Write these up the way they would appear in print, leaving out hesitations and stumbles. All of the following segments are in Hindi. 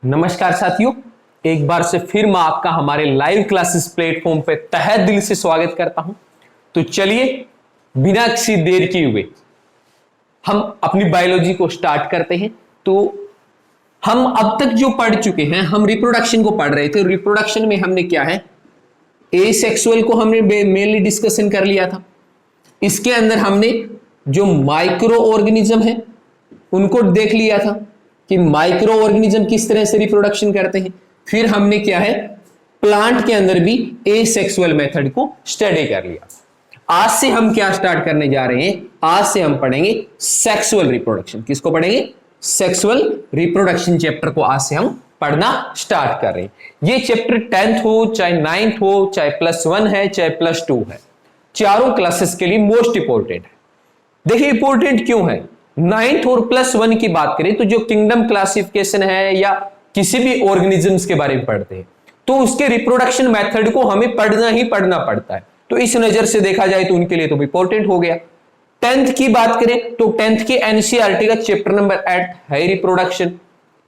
नमस्कार साथियों, एक बार से फिर मैं आपका हमारे लाइव क्लासेस प्लेटफॉर्म पे तहे दिल से स्वागत करता हूं। तो चलिए बिना किसी देर किए हुए हम अपनी बायोलॉजी को स्टार्ट करते हैं। तो हम अब तक जो पढ़ चुके हैं, हम रिप्रोडक्शन को पढ़ रहे थे। रिप्रोडक्शन में हमने क्या है, एसेक्सुअल को हमने मेनली डिस्कशन कर लिया था। इसके अंदर हमने जो माइक्रो ऑर्गेनिज्म है उनको देख लिया था कि माइक्रो ऑर्गेनिज्म किस तरह से रिप्रोडक्शन करते हैं। फिर हमने क्या है, प्लांट के अंदर भी एसेक्सुअल मेथड को स्टडी कर लिया। आज से हम क्या स्टार्ट करने जा रहे हैं, आज से हम पढ़ेंगे सेक्सुअल रिप्रोडक्शन। किसको पढ़ेंगे? सेक्सुअल रिप्रोडक्शन चैप्टर को आज से हम पढ़ना स्टार्ट कर रहे हैं। ये चैप्टर 10th हो, चाहे 9th हो, चाहे +1 है, चाहे +2 है, चारों क्लासेस के लिए मोस्ट इंपॉर्टेंट है। देखिए इंपॉर्टेंट क्यों है, 9th और +1 की बात करें तो जो किंगडम क्लासिफिकेशन है या किसी भी ऑर्गेनिजम्स के बारे में पढ़ते हैं तो उसके रिप्रोडक्शन मेथड को हमें पढ़ना ही पढ़ना पड़ता है। तो इस नजर से देखा जाए तो उनके लिए तो इंपॉर्टेंट हो गया। 10th की बात करें तो 10th के एनसीईआरटी का चैप्टर नंबर 8 है रिप्रोडक्शन,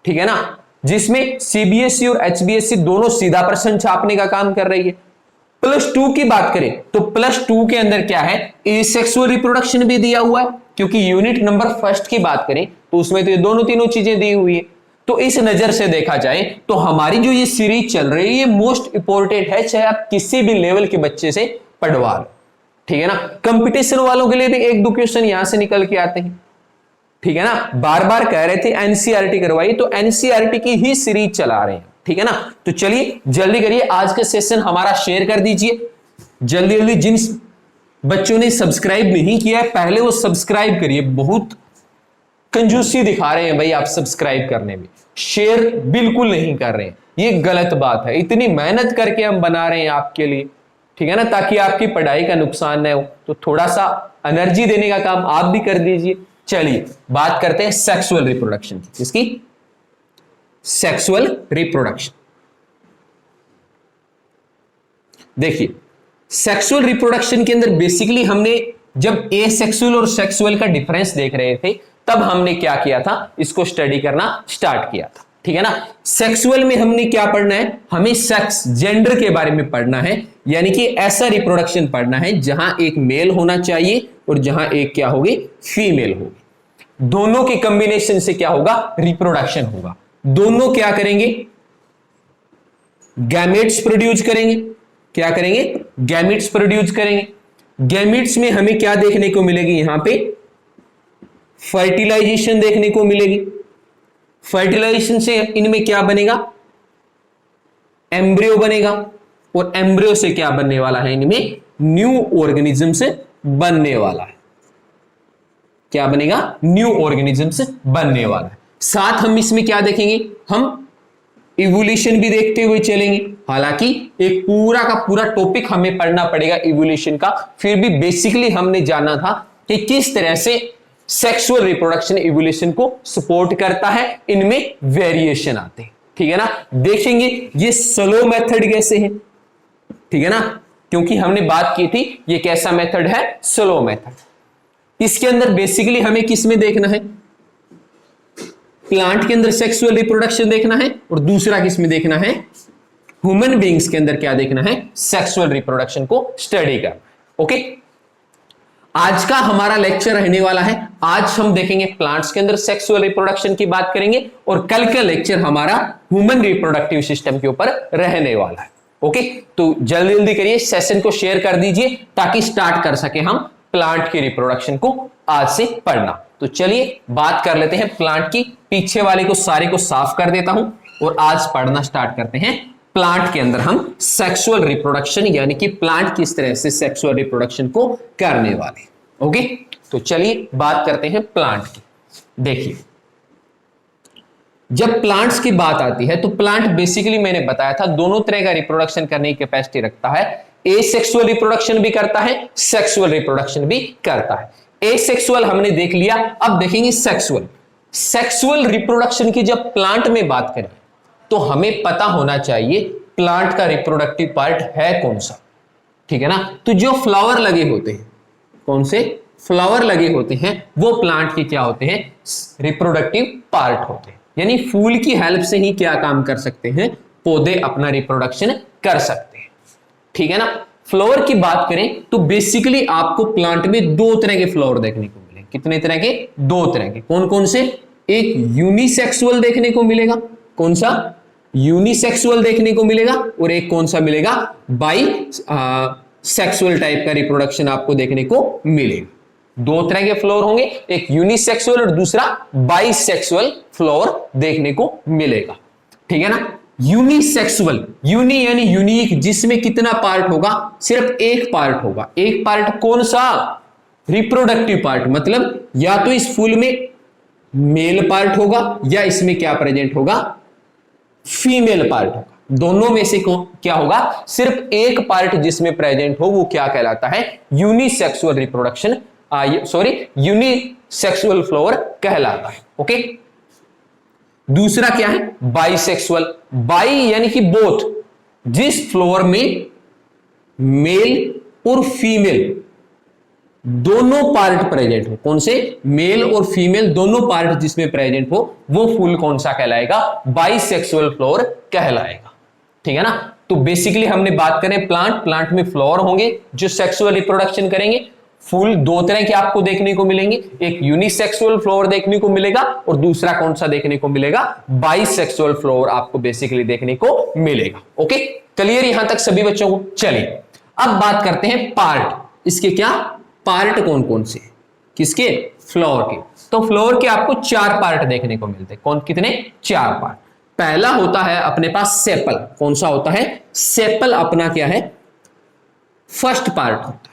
ठीक है ना, जिसमें सीबीएसई और एचबीएसई दोनों सीधा प्रश्न छापने का काम कर रही है। +2 की बात करें तो +2 के अंदर क्या है, एसेक्सुअल रिप्रोडक्शन भी दिया हुआ है, क्योंकि यूनिट नंबर फर्स्ट की बात करें तो उसमें तो ये दोनों तीनों चीजें दी हुई है। तो इस नजर से देखा जाए तो हमारी जो ये सीरीज चल रही है ये मोस्ट इंपॉर्टेंट है, चाहे आप किसी भी लेवल के बच्चे से पढ़वा लो, ठीक है ना। कंपटीशन वालों के लिए भी 1-2 क्वेश्चन यहां से निकल के आते हैं, ठीक है ना। बार बार कह रहे थे एनसीईआरटी करवाइए, तो एनसीईआरटी की ही सीरीज चला रहे हैं, ठीक है ना। तो चलिए जल्दी करिए, आज का सेशन हमारा शेयर कर दीजिए जल्दी जल्दी। जिन बच्चों ने सब्सक्राइब नहीं किया है पहले वो सब्सक्राइब करिए। बहुत कंजूसी दिखा रहे हैं भाई आप सब्सक्राइब करने में, शेयर बिल्कुल नहीं कर रहे हैं, ये गलत बात है। इतनी मेहनत करके हम बना रहे हैं आपके लिए, ठीक है ना, ताकि आपकी पढ़ाई का नुकसान न हो। तो थोड़ा सा एनर्जी देने का काम आप भी कर दीजिए। चलिए बात करते हैं सेक्सुअल रिप्रोडक्शन की। किसकी? Sexual reproduction. देखिए सेक्सुअल रिप्रोडक्शन के अंदर बेसिकली हमने जब एसेक्सुअल और सेक्सुअल का डिफरेंस देख रहे थे तब हमने क्या किया था, इसको स्टडी करना स्टार्ट किया था, ठीक है ना। सेक्सुअल में हमने क्या पढ़ना है, हमें सेक्स जेंडर के बारे में पढ़ना है, यानी कि ऐसा रिप्रोडक्शन पढ़ना है जहां एक मेल होना चाहिए और जहां एक क्या होगी, फीमेल होगी। दोनों के कॉम्बिनेशन से क्या होगा, रिप्रोडक्शन होगा। दोनों क्या करेंगे, गैमेट्स प्रोड्यूस करेंगे। क्या करेंगे? गैमेट्स प्रोड्यूस करेंगे। गैमेट्स में हमें क्या देखने को मिलेगी, यहां पे फर्टिलाइजेशन देखने को मिलेगी। फर्टिलाइजेशन से इनमें क्या बनेगा, एम्ब्रियो बनेगा, और एम्ब्रियो से क्या बनने वाला है, इनमें न्यू ऑर्गेनिज्म से बनने वाला है। क्या बनेगा? न्यू ऑर्गेनिज्म से बनने वाला है। साथ हम इसमें क्या देखेंगे, हम इवोल्यूशन भी देखते हुए चलेंगे। हालांकि एक पूरा का पूरा टॉपिक हमें पढ़ना पड़ेगा इवोल्यूशन का, फिर भी बेसिकली हमने जाना था कि किस तरह से सेक्सुअल रिप्रोडक्शन इवोल्यूशन को सपोर्ट करता है, इनमें वेरिएशन आते हैं, ठीक है ना। देखेंगे ये स्लो मेथड कैसे है, ठीक है ना, क्योंकि हमने बात की थी ये कैसा मेथड है, स्लो मेथड। इसके अंदर बेसिकली हमें किस में देखना है, प्लांट के अंदर सेक्सुअल रिप्रोडक्शन देखना है, और दूसरा किस में देखना है, ह्यूमन बीइंग्स के अंदर क्या देखना है, सेक्सुअल रिप्रोडक्शन को स्टडी करना। ओके, आज का हमारा लेक्चर रहने वाला है, आज हम देखेंगे प्लांट्स के अंदर सेक्सुअल रिप्रोडक्शन की बात करेंगे, और कल का लेक्चर हमारा ह्यूमन रिप्रोडक्टिव सिस्टम के ऊपर रहने वाला है। ओके, तो जल्दी जल्दी करिए, सेशन को शेयर कर दीजिए ताकि स्टार्ट कर सके हम प्लांट की रिप्रोडक्शन को आज से पढ़ना। तो चलिए बात कर लेते हैं प्लांट की। पीछे वाले को सारे को साफ कर देता हूं और आज पढ़ना स्टार्ट करते हैं। प्लांट के अंदर हम सेक्सुअल रिप्रोडक्शन यानी कि प्लांट किस तरह से सेक्सुअल रिप्रोडक्शन को करने वाले। ओके, तो चलिए बात करते हैं प्लांट की। देखिए जब प्लांट्स की बात आती है तो प्लांट बेसिकली मैंने बताया था दोनों तरह का रिप्रोडक्शन करने की कैपेसिटी रखता है। एसेक्सुअल रिप्रोडक्शन भी करता है, सेक्सुअल रिप्रोडक्शन भी करता है। एसेक्सुअल हमने देख लिया, अब देखेंगे सेक्सुअल। सेक्सुअल रिप्रोडक्शन की जब प्लांट में बात करें तो हमें पता होना चाहिए प्लांट का रिप्रोडक्टिव पार्ट है कौन सा, ठीक है ना। तो जो फ्लावर लगे होते हैं, कौन से फ्लावर लगे होते हैं, वो प्लांट के क्या होते हैं, रिप्रोडक्टिव पार्ट होते हैं। यानी फूल की हेल्प से ही क्या काम कर सकते हैं, पौधे अपना रिप्रोडक्शन कर सकते हैं। ठीक है ना। फ्लावर की बात करें तो बेसिकली आपको प्लांट में दो तरह के फ्लावर देखने को मिलेंगे। कितने तरह के? दो तरह के। कौन कौन से? एक यूनिसेक्सुअल देखने को मिलेगा। कौन सा? यूनिसेक्सुअल देखने को मिलेगा। और एक कौन सा मिलेगा? बाई सेक्सुअल टाइप का रिप्रोडक्शन आपको देखने को मिलेगा। दो तरह के फ्लावर होंगे, एक यूनिसेक्सुअल और दूसरा बाइसेक्सुअल फ्लावर देखने को मिलेगा। ठीक है ना। यूनिसेक्सुअल, यूनि यानी यूनिक, जिसमें कितना पार्ट होगा? सिर्फ एक पार्ट होगा। एक पार्ट कौन सा? Reproductive part. मतलब या तो इस फूल में मेल पार्ट होगा या इसमें क्या प्रेजेंट होगा? फीमेल पार्ट होगा। दोनों में से क्या होगा? सिर्फ एक पार्ट जिसमें प्रेजेंट हो वो क्या कहलाता है? Unisexual reproduction, sorry unisexual flower कहलाता है। ओके। दूसरा क्या है? बाइसेक्सुअल। बाई यानी कि बोथ, जिस फ्लावर में मेल और फीमेल दोनों पार्ट प्रेजेंट हो। कौन से? मेल और फीमेल दोनों पार्ट जिसमें प्रेजेंट हो वो फूल कौन सा कहलाएगा? बाइसेक्सुअल फ्लावर कहलाएगा। ठीक है ना। तो बेसिकली हमने बात करें प्लांट में फ्लावर होंगे जो सेक्सुअल रिप्रोडक्शन करेंगे। फूल दो तरह के आपको देखने को मिलेंगे, एक यूनिसेक्सुअल फ्लावर देखने को मिलेगा और दूसरा कौन सा देखने को मिलेगा? बाइसेक्सुअल फ्लावर आपको बेसिकली देखने को मिलेगा। ओके, क्लियर यहां तक सभी बच्चों को? चलिए अब बात करते हैं पार्ट। इसके क्या पार्ट कौन कौन से? किसके? फ्लावर के। तो फ्लावर के आपको चार पार्ट देखने को मिलते हैं। कौन कितने? चार पार्ट। पहला होता है अपने पास सेपल। कौन सा होता है? सेपल अपना क्या है? फर्स्ट पार्ट होता है।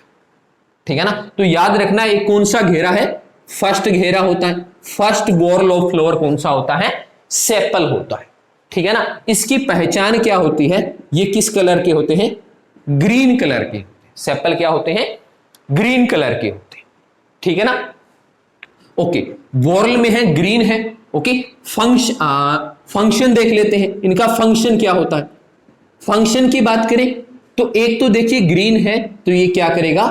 ठीक है ना। तो याद रखना एक कौन सा घेरा है? फर्स्ट घेरा होता है। फर्स्ट वॉर्ल ऑफ फ्लावर कौन सा होता है? सेपल होता है। ठीक है ना। इसकी पहचान क्या होती है? ये किस कलर के होते हैं? ग्रीन कलर के। सेपल क्या होते हैं? ग्रीन कलर के होते हैं। ठीक है ना। ओके, वॉर्ल में है, ग्रीन है। ओके, फंक्शन देख लेते हैं। इनका फंक्शन क्या होता है? फंक्शन की बात करें तो एक तो देखिए ग्रीन है तो ये क्या करेगा?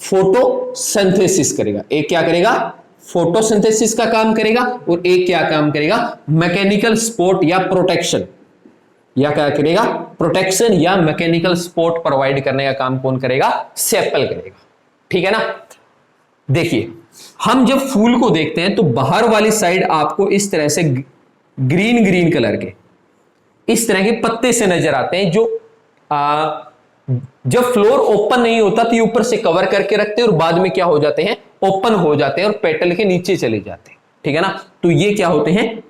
फोटोसिंथेसिस करेगा। एक क्या करेगा? फोटोसिंथेसिस का काम करेगा। और एक क्या काम करेगा? मैकेनिकल सपोर्ट या प्रोटेक्शन, या क्या करेगा? प्रोटेक्शन या मैकेनिकल सपोर्ट प्रोवाइड करने का काम कौन करेगा? सेपल करेगा। ठीक है ना। देखिए हम जब फूल को देखते हैं तो बाहर वाली साइड आपको इस तरह से ग्रीन ग्रीन कलर के इस तरह के पत्ते से नजर आते हैं, जो जब फ्लोर ओपन नहीं होता तो ये ऊपर से कवर करके रखते हैं और बाद में क्या हो जाते हैं? ओपन हो जाते हैं और पेटल के नीचे चले जाते हैं। ठीक है ना। तो ये क्या होते हैं?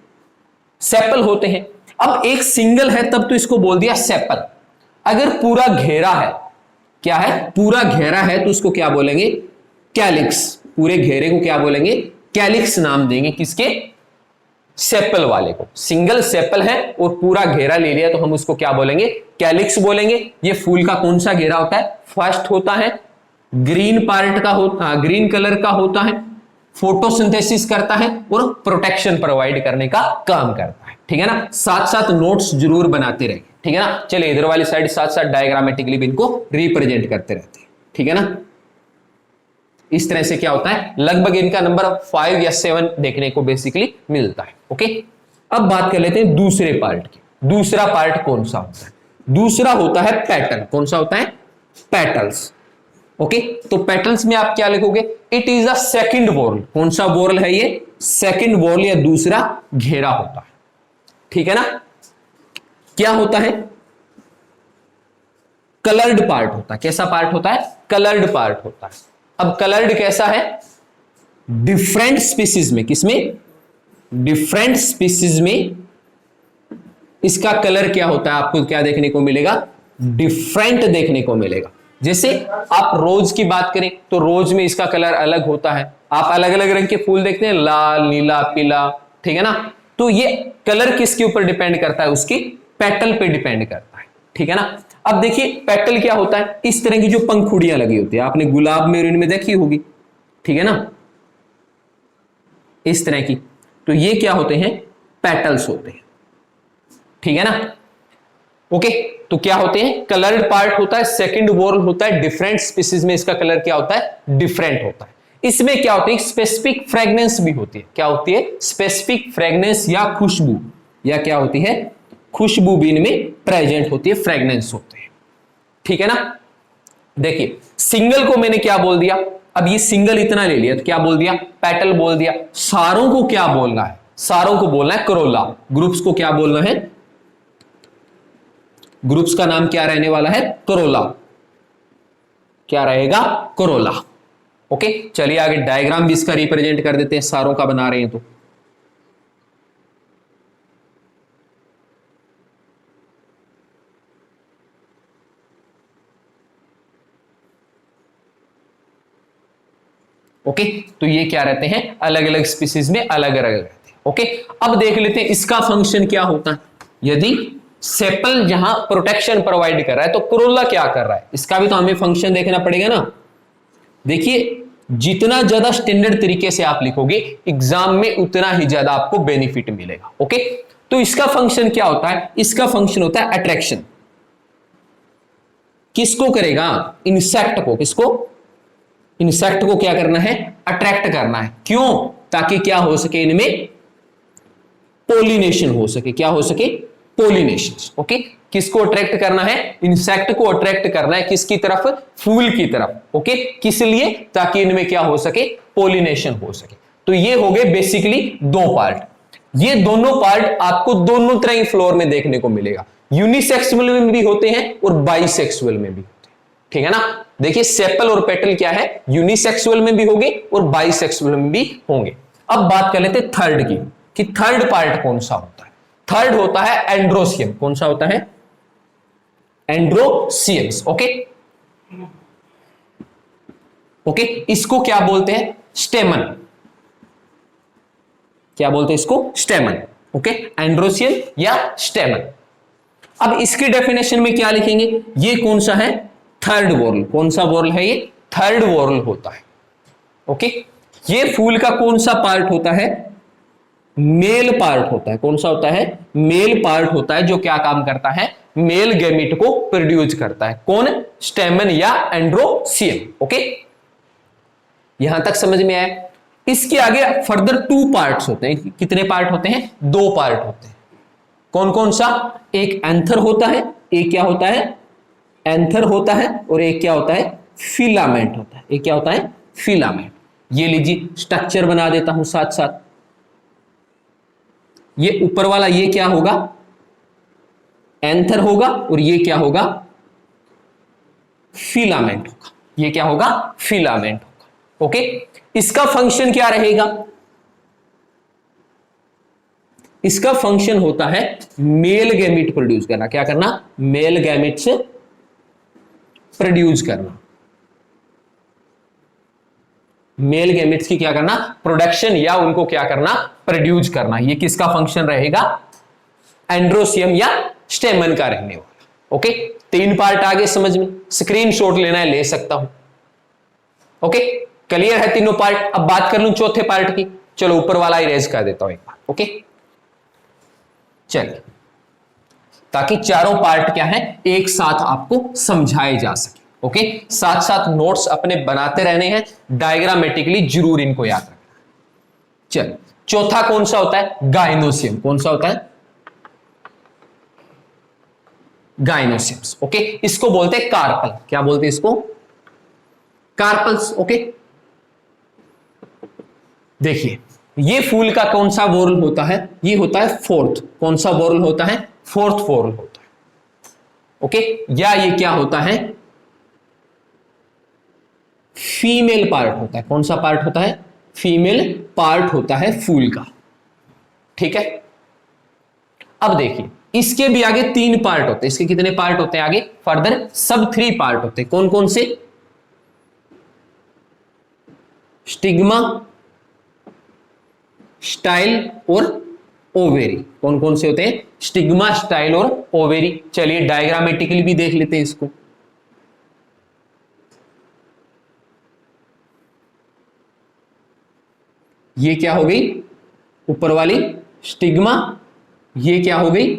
सेपल होते हैं। अब एक सिंगल है तब तो इसको बोल दिया सेपल। अगर पूरा घेरा है, क्या है? पूरा घेरा है तो उसको क्या बोलेंगे? कैलिक्स। पूरे घेरे को क्या बोलेंगे? कैलिक्स नाम देंगे। किसके? सेपल वाले को। सिंगल सेपल है और पूरा घेरा ले लिया तो हम उसको क्या बोलेंगे? कैलिक्स बोलेंगे। ये फूल का कौन सा घेरा होता है? फर्स्ट होता है, ग्रीन पार्ट का होता, ग्रीन कलर का होता है, फोटोसिंथेसिस करता है और प्रोटेक्शन प्रोवाइड करने का काम करता है। ठीक है ना। साथ साथ नोट्स जरूर बनाते रहिए। ठीक है ना। चलिए इधर वाली साइड साथ साथ डायग्रामेटिकली भी इनको रिप्रेजेंट करते रहते हैं। ठीक है ना। इस तरह से क्या होता है? लगभग इनका नंबर 5 या 7 देखने को बेसिकली मिलता है। ओके, अब बात कर लेते हैं दूसरे पार्ट की। दूसरा पार्ट कौन सा होता है? दूसरा होता है पेटल। कौन सा होता है? पेटल्स। ओके, तो पेटल्स में आप क्या लिखोगे? It is a second whorl. कौन सा वॉर्ल है ये? सेकंड वॉर्ल या दूसरा घेरा होता है। ठीक है ना। क्या होता है? कलर्ड पार्ट होता है। कैसा पार्ट होता है? कलर्ड पार्ट होता है। अब कलर्ड कैसा है? डिफरेंट स्पीसीज में। किसमें? डिफरेंट स्पीसीज में इसका कलर क्या होता है? आपको क्या देखने को मिलेगा? डिफरेंट देखने को मिलेगा। जैसे आप रोज की बात करें तो रोज में इसका कलर अलग होता है। आप अलग अलग रंग के फूल देखते हैं, लाल, नीला, पीला। ठीक है ना। तो ये कलर किसके ऊपर डिपेंड करता है? उसकी पेटल पे डिपेंड करता है। ठीक है ना। अब देखिए पेटल क्या होता है? इस तरह की जो पंखुड़ियां लगी होती है, आपने गुलाब में और इनमें देखी होगी। ठीक है ना, इस तरह की। तो ये क्या होते हैं? पेटल्स होते हैं। ठीक है ना। ओके, तो क्या होते हैं? कलर्ड पार्ट होता है, सेकंड वॉर्ल होता है। डिफरेंट स्पीसीज में इसका कलर क्या होता है? डिफरेंट होता है। इसमें क्या होती है, स्पेसिफिक फ्रेग्रेंस भी होती है। क्या होती है, स्पेसिफिक फ्रेग्रेंस या खुशबू, या क्या होती है, खुशबू भी इनमें प्रेजेंट होती है, फ्रेग्रेंस होते हैं। ठीक है ना। देखिए सिंगल को मैंने क्या बोल दिया, अब ये सिंगल इतना ले लिया तो क्या बोल दिया, पेटल बोल दिया। सारों को क्या बोलना है, सारों को बोलना है करोला। ग्रुप्स को क्या बोलना है, ग्रुप्स का नाम क्या रहने वाला है, करोला। क्या रहेगा, करोला। ओके चलिए आगे डायग्राम भी इसका रिप्रेजेंट कर देते हैं, सारों का बना रहे हैं तो। ओके तो ये क्या रहते हैं, अलग अलग स्पीसीज में अलग अलग रहते हैं। ओके अब देख लेते हैं इसका फंक्शन क्या होता है। यदि सेपल जहां प्रोटेक्शन प्रोवाइड कर रहा है तो करोला क्या कर रहा है, इसका भी तो हमें फंक्शन देखना पड़ेगा ना। देखिए जितना ज्यादा स्टैंडर्ड तरीके से आप लिखोगे एग्जाम में उतना ही ज्यादा आपको बेनिफिट मिलेगा। ओके तो इसका फंक्शन क्या होता है, इसका फंक्शन होता है अट्रैक्शन। किसको करेगा, इंसेक्ट को, किसको, इंसेक्ट को क्या करना है, अट्रैक्ट करना है। क्यों, ताकि क्या हो सके, इनमें पोलिनेशन हो सके। क्या हो सके, पोलिनेशन। ओके किसको अट्रैक्ट करना है, इंसेक्ट को अट्रैक्ट करना है, किसकी तरफ, फूल की तरफ। ओके किस लिए, ताकि इनमें क्या हो सके, पोलिनेशन हो सके। तो ये हो गए बेसिकली दो पार्ट। ये दोनों पार्ट आपको दोनों तरह की फ्लोर में देखने को मिलेगा, यूनिसेक्सुअल में भी होते हैं और बाइसेक्सुअल में भी होते हैं। ठीक है ना। देखिए सेपल और पेटल क्या है, यूनिसेक्सुअल में भी होंगे और बाइसेक्सुअल में भी होंगे। अब बात कर लेते हैं थर्ड की, कि थर्ड पार्ट कौन सा होता है। थर्ड होता है एंड्रोसियम। कौन सा होता है, एंड्रोसियम्स। ओके ओके इसको क्या बोलते हैं, स्टेमन। क्या बोलते हैं इसको, स्टेमन। ओके एंड्रोसियम या स्टेमन। अब इसकी डेफिनेशन में क्या लिखेंगे, ये कौन सा है, थर्ड वॉर्ल। कौन सा वॉर्ल है ये, थर्ड वॉर्ल होता है। ओके ये फूल का कौन सा पार्ट होता है, मेल पार्ट होता है। कौन सा होता है, मेल पार्ट होता है, जो क्या काम करता है, मेल गैमीट को प्रोड्यूस करता है। कौन, स्टेमन या एंड्रोसियम। ओके यहां तक समझ में आया। इसके आगे फर्दर टू पार्ट्स होते हैं। कितने पार्ट होते हैं, दो पार्ट होते हैं। कौन कौन सा, एक एंथर होता है, एक क्या होता है, एंथर होता है, और एक क्या होता है, फिलामेंट होता है। एक क्या होता है, फिलामेंट। ये लीजिए स्ट्रक्चर बना देता हूं साथ साथ। ये ऊपर वाला ये क्या होगा, एंथर होगा, और ये क्या होगा, फिलामेंट होगा। ये क्या होगा, फिलामेंट होगा। ओके इसका फंक्शन क्या रहेगा, इसका फंक्शन होता है मेल गैमिट प्रोड्यूस करना। क्या करना, मेल गैमिट से प्रोड्यूस करना। मेल गैमिट्स की क्या करना, प्रोडक्शन या उनको क्या करना, प्रोड्यूस करना। ये किसका फंक्शन रहेगा, एंड्रोसियम या स्टेमन का रहने वाला। ओके तीन पार्ट आगे समझ में, स्क्रीनशॉट लेना है ले सकता हूं। ओके क्लियर है तीनों पार्ट। अब बात कर लूं चौथे पार्ट की। चलो ऊपर वाला इरेज कर देता हूं एक बार। ओके चलिए, ताकि चारों पार्ट क्या है एक साथ आपको समझाए जा सके। ओके साथ साथ नोट्स अपने बनाते रहने हैं, डायग्रामेटिकली जरूर इनको याद रखना। चलिए चौथा कौन सा होता है, गाइनोसियम। कौन सा होता है, गाइनोसियम्स। ओके इसको बोलते हैं कार्पल। क्या बोलते हैं इसको, कार्पल्स। ओके देखिए ये फूल का कौन सा वॉर्ल होता है, ये होता है फोर्थ। कौन सा वॉर्ल होता है, फोर्थ वॉर्ल होता है। ओके या ये क्या होता है, फीमेल पार्ट होता है। कौन सा पार्ट होता है, फीमेल पार्ट होता है फूल का। ठीक है अब देखिए इसके भी आगे तीन पार्ट होते हैं। इसके कितने पार्ट होते हैं आगे, फर्दर सब थ्री पार्ट होते हैं। कौन कौन से, स्टिग्मा, स्टाइल और ओवेरी। कौन कौन से होते हैं, स्टिग्मा, स्टाइल और ओवेरी। चलिए डायग्रामेटिकली भी देख लेते हैं इसको। ये क्या हो गई, ऊपर वाली स्टिग्मा, ये क्या हो गई,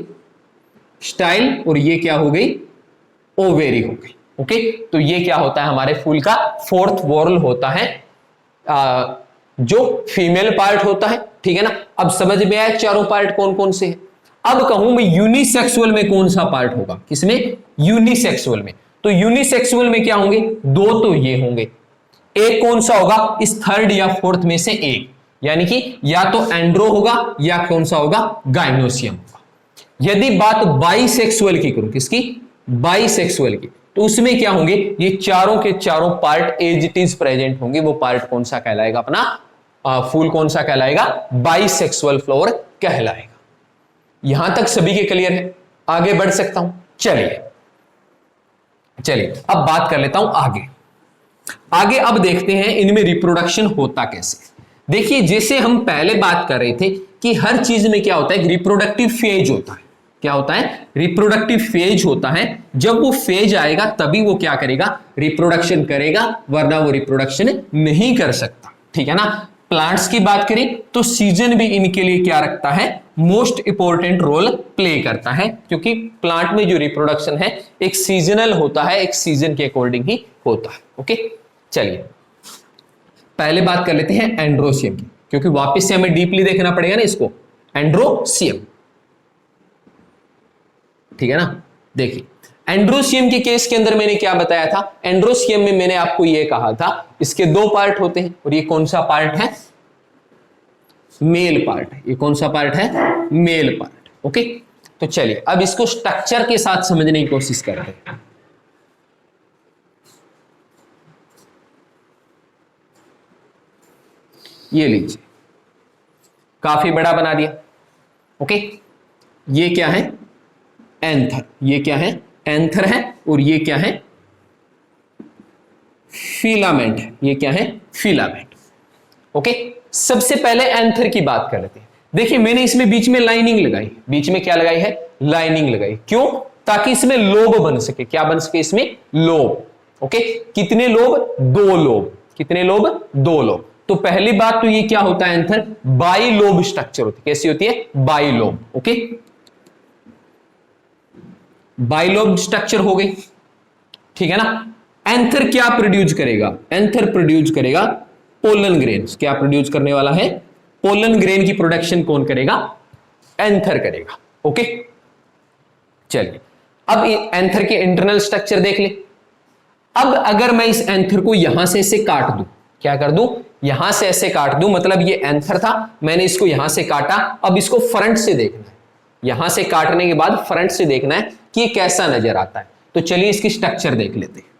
स्टाइल, और ये क्या हो गई, ओवेरी हो गई। ओके तो ये क्या होता है, हमारे फूल का फोर्थ वॉर्ल होता है जो फीमेल पार्ट होता है, ठीक है ना। अब समझ में आया चारों पार्ट कौन कौन से हैं। अब कहूं मैं यूनिसेक्सुअल में कौन सा पार्ट होगा, किसमें, यूनिसेक्सुअल में। तो यूनिसेक्सुअल में क्या होंगे, दो तो ये होंगे, एक कौन सा होगा, इस थर्ड या फोर्थ में से एक, यानी कि या तो एंड्रो होगा या कौन सा होगा, गाइनोसियम होगा। यदि बात बाइसेक्सुअल की करूं, किसकी, बाइसेक्सुअल की, तो उसमें क्या होंगे, ये चारों के चारों part as it is present होंगे। वो पार्ट कौन सा कहलाएगा, अपना फूल कौन सा कहलाएगा, बाइसेक्सुअल फ्लावर कहलाएगा। यहां तक सभी के क्लियर है, आगे बढ़ सकता हूं। चलिए अब बात कर लेता हूं आगे अब देखते हैं इनमें रिप्रोडक्शन होता कैसे। देखिए जैसे हम पहले बात कर रहे थे कि हर चीज में क्या होता है, रिप्रोडक्टिव फेज होता है। क्या होता है, रिप्रोडक्टिव फेज होता है। जब वो फेज आएगा तभी वो क्या करेगा, रिप्रोडक्शन करेगा, वरना वो रिप्रोडक्शन नहीं कर सकता, ठीक है ना। प्लांट्स की बात करें तो सीजन भी इनके लिए क्या रखता है, मोस्ट इंपॉर्टेंट रोल प्ले करता है, क्योंकि प्लांट में जो रिप्रोडक्शन है एक सीजनल होता है, एक सीजन के अकॉर्डिंग ही होता है। ओके, चलिए पहले बात कर लेते हैं एंड्रोसियम की, क्योंकि वापस से हमें डीपली देखना पड़ेगा ना इसको। एंड्रोसियम, ठीक है ना। देखिए एंड्रोसियम के केस के अंदर मैंने क्या बताया था, एंड्रोसियम में मैंने आपको यह कहा था इसके दो पार्ट होते हैं, और ये कौन सा पार्ट है, मेल पार्ट है। ये कौन सा पार्ट है, मेल पार्ट। ओके, तो चलिए अब इसको स्ट्रक्चर के साथ समझने की कोशिश करते हैं। ये लीजिए, काफी बड़ा बना दिया। ओके, ये क्या है, एंथर। ये क्या है, एंथर है, और ये क्या है, फिलामेंट है। ये क्या है, फिलामेंट। ओके, सबसे पहले एंथर की बात कर लेते हैं। देखिए मैंने इसमें बीच में लाइनिंग लगाई, बीच में क्या लगाई है, लाइनिंग लगाई। क्यों, ताकि इसमें लोब बन सके। क्या बन सके इसमें, लोब। ओके, कितने लोब, दो लोब। कितने लोब, दो लोब। तो पहली बात तो ये क्या होता है, एंथर बाइलोब स्ट्रक्चर होती है। कैसी होती है, बाइलोब। ओके, बाइलोब स्ट्रक्चर हो गई, ठीक है ना। एंथर क्या प्रोड्यूस करेगा, एंथर प्रोड्यूस करेगा पोलन ग्रेन्स। क्या प्रोड्यूस करने वाला है, पोलन ग्रेन की प्रोडक्शन कौन करेगा, एंथर करेगा। ओके, चलिए अब एंथर के इंटरनल स्ट्रक्चर देख ले। अब अगर मैं इस एंथर को यहां से ऐसे काट दूं, क्या कर दूं, यहां से ऐसे काट दूं, मतलब ये एंथर था, मैंने इसको यहां से काटा। अब इसको फ्रंट से देखना है, यहां से काटने के बाद फ्रंट से देखना है कि ये कैसा नजर आता है। तो चलिए इसकी स्ट्रक्चर देख लेते हैं।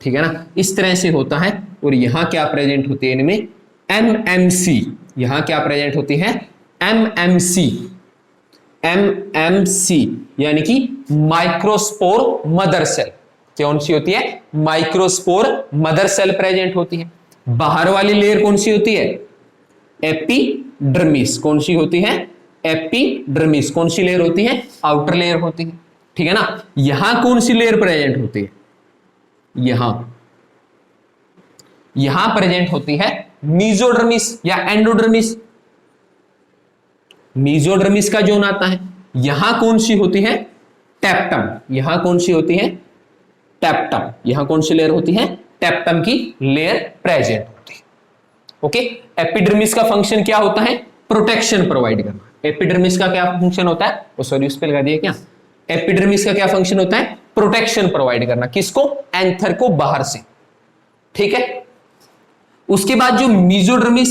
ठीक है ना, इस तरह से होता है। और यहां क्या प्रेजेंट होती है इनमें, एमएमसी। यहां क्या प्रेजेंट होती है, एमएमसी। एमएमसी यानी कि माइक्रोस्पोर मदर सेल। कौन सी होती है, माइक्रोस्पोर मदर सेल प्रेजेंट होती है। बाहर वाली लेयर कौन सी होती है, एपिडर्मिस। कौन सी होती है, एपिडर्मिस। कौन सी लेयर होती है, आउटर लेयर होती है, ठीक है ना। यहां कौन सी लेयर प्रेजेंट होती है, यहां प्रेजेंट होती है मीजोडर्मिस या एंडोडर्मिस। मीजोडर्मिस का जोन आता है। यहां कौन सी होती है, टेप्टम। यहां कौन सी होती है, टेप्टम। यहां कौन सी लेयर होती है, टेप्टम की लेयर प्रेजेंट होती है। ओके, एपिडर्मिस का फंक्शन क्या होता है, प्रोटेक्शन प्रोवाइड करना। एपिडर्मिस का क्या फंक्शन होता है, वो सॉरी उस पे लगा दिया क्या, एपिडर्मिस का क्या फंक्शन होता है, प्रोटेक्शन प्रोवाइड करना। किसको, एंथर को बाहर से, ठीक है। उसके बाद जो मीजोडर्मिस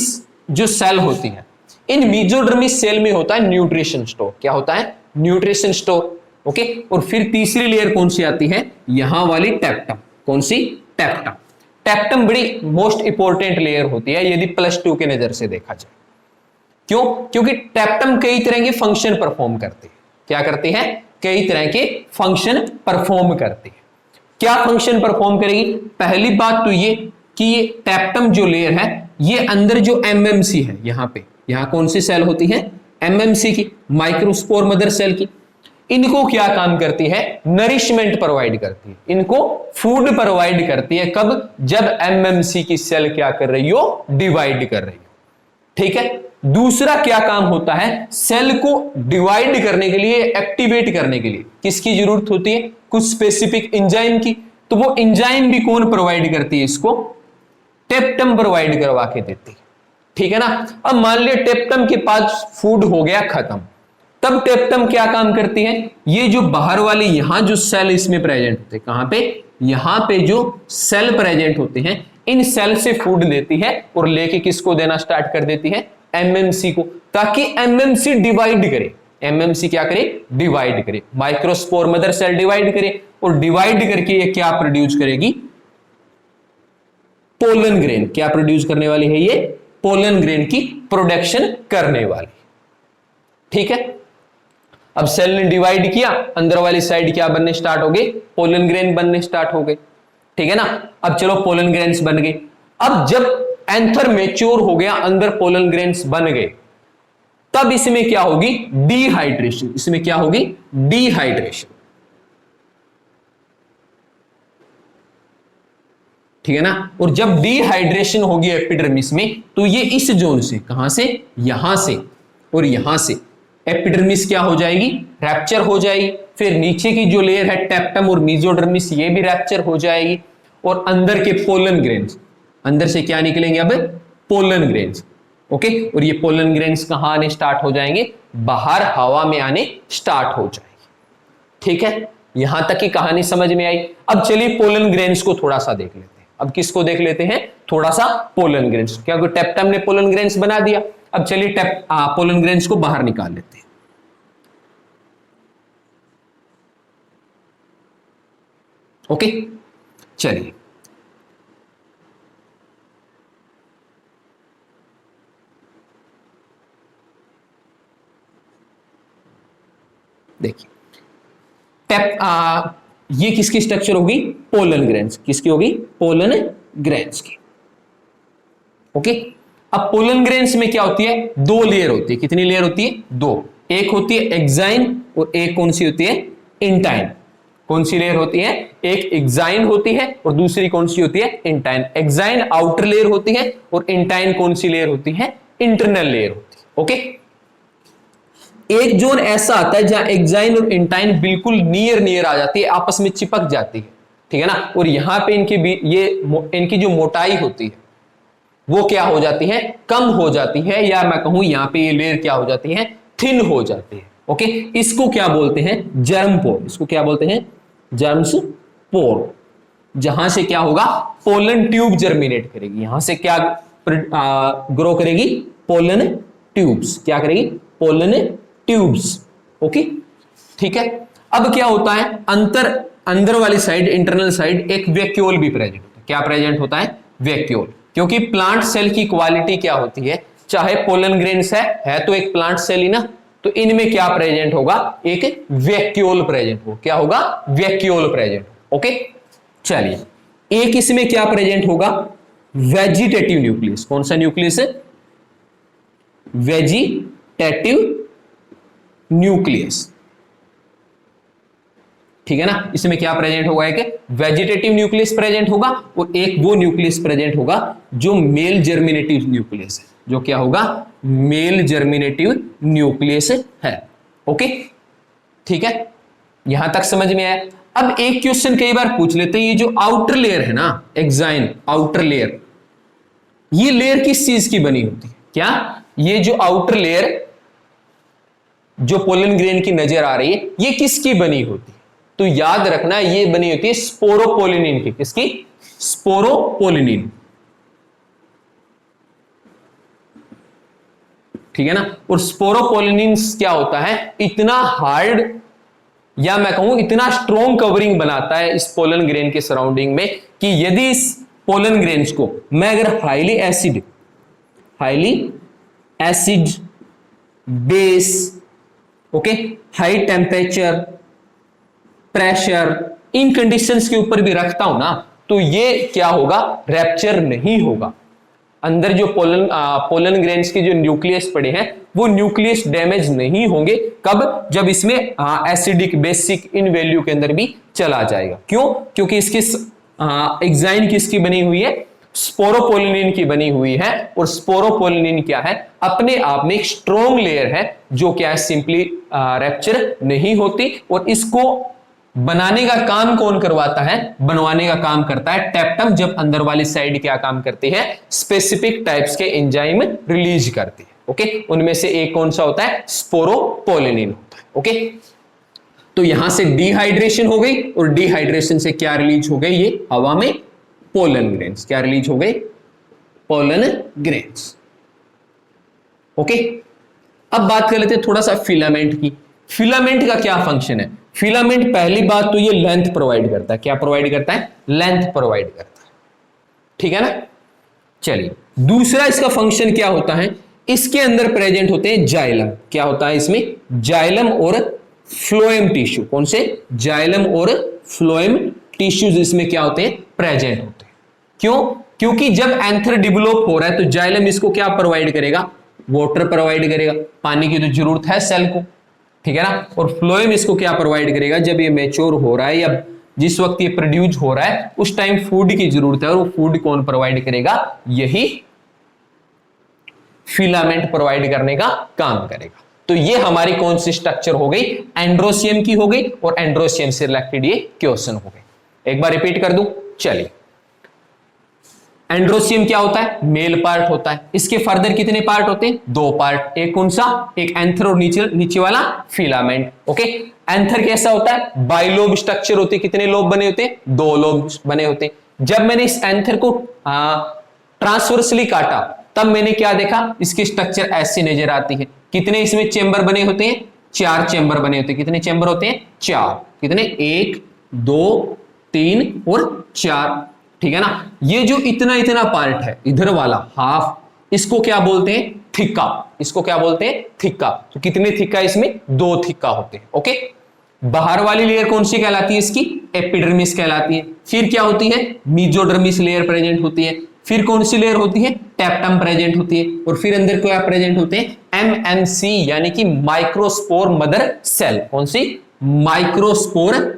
जो सेल होती है, इन मीजोडर्मिस सेल में होता है न्यूट्रिशन स्टोर। क्या होता है, न्यूट्रिशन स्टोर। ओके, और फिर तीसरी लेयर कौन सी आती है, यहां वाली टेप्टम। कौन सी, टेप्टम। टेप्टम बड़ी मोस्ट इंपॉर्टेंट लेयर होती है यदि +2 के नजर से देखा जाए। क्यों, क्योंकि टेप्टम कई तरह के फंक्शन परफॉर्म करती है। क्या करती है, कई तरह के फंक्शन परफॉर्म करती है। क्या फंक्शन परफॉर्म करेगी, पहली बात तो ये कि ये टेप्टम जो लेयर है, ये अंदर जो एमएमसी है, यहां पे, यहां कौन सी सेल होती है, एमएमसी की, माइक्रोस्पोर मदर सेल की। इनको क्या काम करती है? नरिशमेंट प्रोवाइड करती है, इनको फूड प्रोवाइड करती है। कब? जब एमएमसी की सेल क्या कर रही हो? डिवाइड कर रही हो। ठीक है। दूसरा क्या काम होता है? सेल को डिवाइड करने के लिए, एक्टिवेट करने के लिए किसकी जरूरत होती है? कुछ स्पेसिफिक एंजाइम की। तो वो एंजाइम भी कौन प्रोवाइड करती है? इसको टेप्टम प्रोवाइड करवा के देती है। ठीक है ना। अब मान लिया टेप्टम के पास फूड हो गया खत्म, तब टेप्टम क्या काम करती है? ये जो बाहर वाले यहां जो सेल इसमें प्रेजेंट होते हैं, कहां पे? यहां पे जो सेल प्रेजेंट होते हैं, इन सेल से फूड लेती है और लेके किसको देना स्टार्ट कर देती है? एमएमसी को, ताकि एमएमसी डिवाइड करे। एमएमसी क्या करे? डिवाइड करे। माइक्रोस्पोर मदर सेल डिवाइड करे, और डिवाइड करके ये क्या प्रोड्यूस करेगी? Pollen grain. क्या प्रोड्यूस करने वाली है? ये पोलन ग्रेन की प्रोडक्शन करने वाली। ठीक है। अब सेल ने डिवाइड किया, अंदर वाली साइड क्या बनने स्टार्ट हो गए? पोलन ग्रेन बनने स्टार्ट हो गए। ठीक है ना। अब चलो पोलन ग्रेन्स बन गए। अब जब एंथर मैच्योर हो गया, अंदर पोलन ग्रेन्स बन गए, तब इसमें क्या होगी? डिहाइड्रेशन। इसमें क्या होगी? डिहाइड्रेशन। ठीक है ना। और जब डिहाइड्रेशन होगी एपिडर्मिस में, तो ये इस जोन से, कहां से? यहां से और यहां से एपिडर्मिस क्या हो जाएगी? रैप्चर हो जाएगी। फिर नीचे की जो लेयर है टेप्टम और मेसोडर्मिस, ये भी रैप्चर हो जाएगी। और अंदर के पोलन ग्रेन्स, अंदर से क्या निकलेंगे? अब पोलन ग्रेन्स। ओके। और ये पोलन ग्रेन्स कहां आने स्टार्ट हो जाएंगे? बाहर हवा में आने स्टार्ट हो जाएंगे। ठीक है। यहां तक की कहानी समझ में आई। अब चलिए पोलन ग्रेन्स को थोड़ा सा देख लेते हैं। अब किसको देख लेते हैं? थोड़ा सा पोलन ग्रेन्स। क्योंकि टेप्टम ने पोलन ग्रेन्स बना दिया। अब चलिए पोलन ग्रेन्स को बाहर निकाल लेते हैं। ओके, चलिए देखिए, ये किसकी स्ट्रक्चर होगी? Pollen grains. किसकी होगी? पोलन ग्रेन्स की। ओके। अब पोलन ग्रेन्स में क्या होती है? दो लेयर होती है। कितनी लेयर होती है? दो। एक होती है एक्साइन और एक कौन सी होती है? इंटाइन। कौन सी लेयर होती है? एक एक्साइन होती है और दूसरी कौन सी होती है? इंटाइन। एक्साइन आउटर लेयर होती है और इंटाइन कौन सी लेयर होती है? इंटरनल लेयर होती है। ओके। एक जोन ऐसा आता है जहां एक्साइन और इंटाइन बिल्कुल नियर नियर आ जाती है, आपस में चिपक जाती है। ठीक है ना। और यहां पे इनकी जो मोटाई होती है वो क्या हो जाती है? कम हो जाती है, या मैं कहूं यहां पे ये लेयर क्या हो जाती है? थिन हो जाती है। ओके। इसको क्या बोलते हैं? जर्म पोर। इसको क्या बोलते हैं? जर्म्स पोर। जहां से क्या होगा? पोलन ट्यूब जर्मिनेट करेगी। यहां से क्या ग्रो करेगी? Pollen tubes. क्या करेगी? Pollen tubes. ओके, ठीक है। अब क्या होता है? अंदर वाली साइड, इंटरनल साइड, एक वैक्यूल भी प्रेजेंट होता है। क्या प्रेजेंट होता है? वैक्यूल। क्योंकि प्लांट सेल की क्वालिटी क्या होती है? चाहे पोलन ग्रेन्स है तो एक प्लांट सेल ही ना, तो इनमें क्या प्रेजेंट होगा? एक वैक्यूल प्रेजेंट हो। क्या होगा? Vacuole present. ओके, चलिए एक इसमें क्या प्रेजेंट होगा? Vegetative nucleus. कौन सा न्यूक्लियस है? Vegetative nucleus. ठीक है ना। इसमें क्या प्रेजेंट होगा? एक वेजिटेटिव न्यूक्लियस प्रेजेंट होगा और एक वो न्यूक्लियस प्रेजेंट होगा जो मेल जर्मिनेटिव न्यूक्लियस है। जो क्या होगा? मेल जर्मिनेटिव न्यूक्लियस है। ओके, ठीक है। यहां तक समझ में आया। अब एक क्वेश्चन कई बार पूछ लेते हैं, ये जो आउटर लेयर है ना, एक्साइन आउटर लेयर, ये लेयर किस चीज की बनी होती है? क्या ये जो आउटर लेयर जो पोलन ग्रेन की नजर आ रही है, ये किसकी बनी होती है? तो याद रखना, ये बनी होती है स्पोरोपोलिनिन की। किसकी? स्पोरोपोलिनिन। ठीक है ना। और स्पोरोपोलिनिन क्या होता है? इतना हार्ड, या मैं कहूं इतना स्ट्रॉन्ग कवरिंग बनाता है इस पोलन ग्रेन के सराउंडिंग में, कि यदि इस पोलन ग्रेन्स को मैं अगर highly acid base, okay, high temperature, pressure, इन कंडीशंस के ऊपर भी रखता हूं ना, तो ये क्या होगा? रैप्चर नहीं होगा। अंदर जो पोलन ग्रेन्स के जो न्यूक्लियस पड़े हैं वो न्यूक्लियस डैमेज नहीं होंगे। कब? जब इसमें एसिडिक बेसिक इन वैल्यू के अंदर भी चला जाएगा। क्यों? क्योंकि इसकी एग्जाइन किसकी बनी हुई है? स्पोरोपोलिनिन की बनी हुई है। और स्पोरोपोलिनिन क्या है? अपने आप में एक स्ट्रॉन्ग लेयर है जो क्या है, सिंपली रैप्चर नहीं होती। और इसको बनाने का काम कौन करवाता है? बनवाने का काम करता है टेप्टम। जब अंदर वाली साइड क्या काम करती है? स्पेसिफिक टाइप्स के एंजाइम रिलीज करती है। ओके, उनमें से एक कौन सा होता है? स्पोरोपोलिनिन होता है। ओके, तो यहां से डिहाइड्रेशन हो गई और डिहाइड्रेशन से क्या रिलीज हो गई? ये हवा में पोलन ग्रेन्स। क्या रिलीज हो गए? Pollen grains. ओके, अब बात कर लेते हैं थोड़ा सा फिलामेंट की। फिलामेंट का क्या फंक्शन है? फिलामेंट पहली बात तो ये लेंथ प्रोवाइड करता है। क्या प्रोवाइड करता है? लेंथ प्रोवाइड करता है। ठीक है ना? चलिए, दूसरा इसका फंक्शन क्या होता है? इसके अंदर प्रेजेंट होते हैं जाइलम। क्या होता है इसमें? जाइलम और फ्लोएम टिश्यू। कौन से? जाइलम और फ्लोएम टिश्यूज इसमें क्या होते हैं? प्रेजेंट होते हैं। क्यों? क्योंकि जब एंथर डेवलप हो रहा है तो जाइलम इसको क्या प्रोवाइड करेगा? वाटर प्रोवाइड करेगा। पानी की तो जरूरत है सेल को, ठीक है ना? और फ्लोएम इसको क्या प्रोवाइड करेगा? जब ये मैच्योर हो रहा है या जिस वक्त ये प्रोड्यूस हो रहा है उस टाइम फूड की जरूरत है। और वो फूड कौन प्रोवाइड करेगा? यही फिलामेंट प्रोवाइड करने का काम करेगा। तो ये हमारी कौन सी स्ट्रक्चर हो गई? एंड्रोसियम की हो गई। और एंड्रोसियम से रिलेटेड ये क्वेश्चन हो गए। एक बार रिपीट कर दूं, चलिए। एंड्रोसियम क्या होता है? मेल पार्ट होता है। इसके फर्दर कितने पार्ट होते हैं? 2 पार्ट। एक कौन सा? एक एंथर और नीचे वाला फिलामेंट। ओके, एंथर कैसा होता है? बाइलोब स्ट्रक्चर होती है। कितने लोब बने होते हैं? 2 लोब बने होते हैं। जब मैंने इस एंथर को ट्रांसवर्सली काटा तब मैंने क्या देखा? इसकी स्ट्रक्चर ऐसी नजर आती है। कितने इसमें चेंबर बने होते हैं? 4 चेंबर बने होते हैं। कितने चेंबर होते हैं? 4। कितने? 1 2 3 और 4। ठीक है ना? ये जो इतना पार्ट है इधर वाला हाफ, इसको क्या बोलते हैं? थिक्का। इसको क्या बोलते हैं? थिक्का। तो कितने थिक्का? इसमें 2 थिक्का होते हैं। ओके, बाहर वाली लेयर कौन सी कहलाती है? इसकी एपिडर्मिस कहलाती है। फिर क्या होती है? मीजोडर्मिस लेयर प्रेजेंट होती है। फिर कौन सी लेयर होती है? टेप्टम प्रेजेंट होती है। और फिर अंदर क्या प्रेजेंट होते हैं? एमएमसी यानी कि माइक्रोस्पोर मदर सेल। कौन सी? Microspore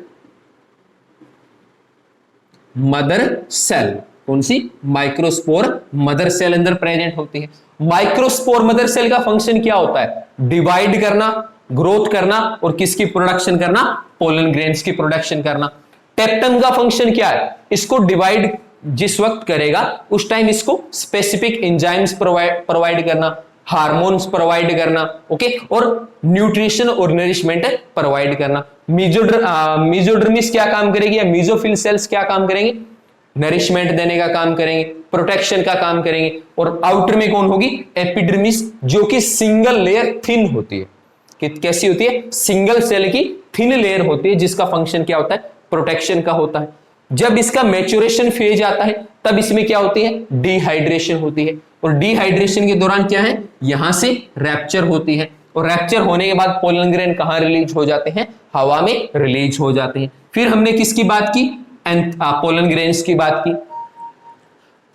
mother cell. कौन सी? माइक्रोस्पोर मदर सेल अंदर प्रेजेंट होती है। माइक्रोस्पोर मदर सेल का फंक्शन क्या होता है? डिवाइड करना, ग्रोथ करना और किसकी प्रोडक्शन करना? पोलन ग्रेन्स की प्रोडक्शन करना। टेप्टम का फंक्शन क्या है? इसको डिवाइड जिस वक्त करेगा उस टाइम इसको स्पेसिफिक एंजाइम्स प्रोवाइड करना, हार्मोन्स प्रोवाइड करना, ओके, और न्यूट्रिशन और नरिशमेंट प्रोवाइड करना। मीजोडर्मिस क्या काम करेगी या मीजोफिल सेल्स क्या काम करेंगे? नरिशमेंट देने का काम करेंगे, प्रोटेक्शन का काम करेंगे। और आउटर में कौन होगी? एपिडर्मिस, जो कि सिंगल लेयर थिन होती है। कैसी होती है? सिंगल सेल की थिन लेयर होती है जिसका फंक्शन क्या होता है? प्रोटेक्शन का होता है। जब इसका मैच्योरेशन फेज आता है तब इसमें क्या होती है? डिहाइड्रेशन होती है। और डिहाइड्रेशन के दौरान क्या है? यहां से रैप्चर होती है। और रैप्चर होने के बाद पोलन ग्रेन कहां रिलीज हो जाते हैं? हवा में रिलीज हो जाते हैं। फिर हमने किसकी बात की? पोलन ग्रेन्स की बात की।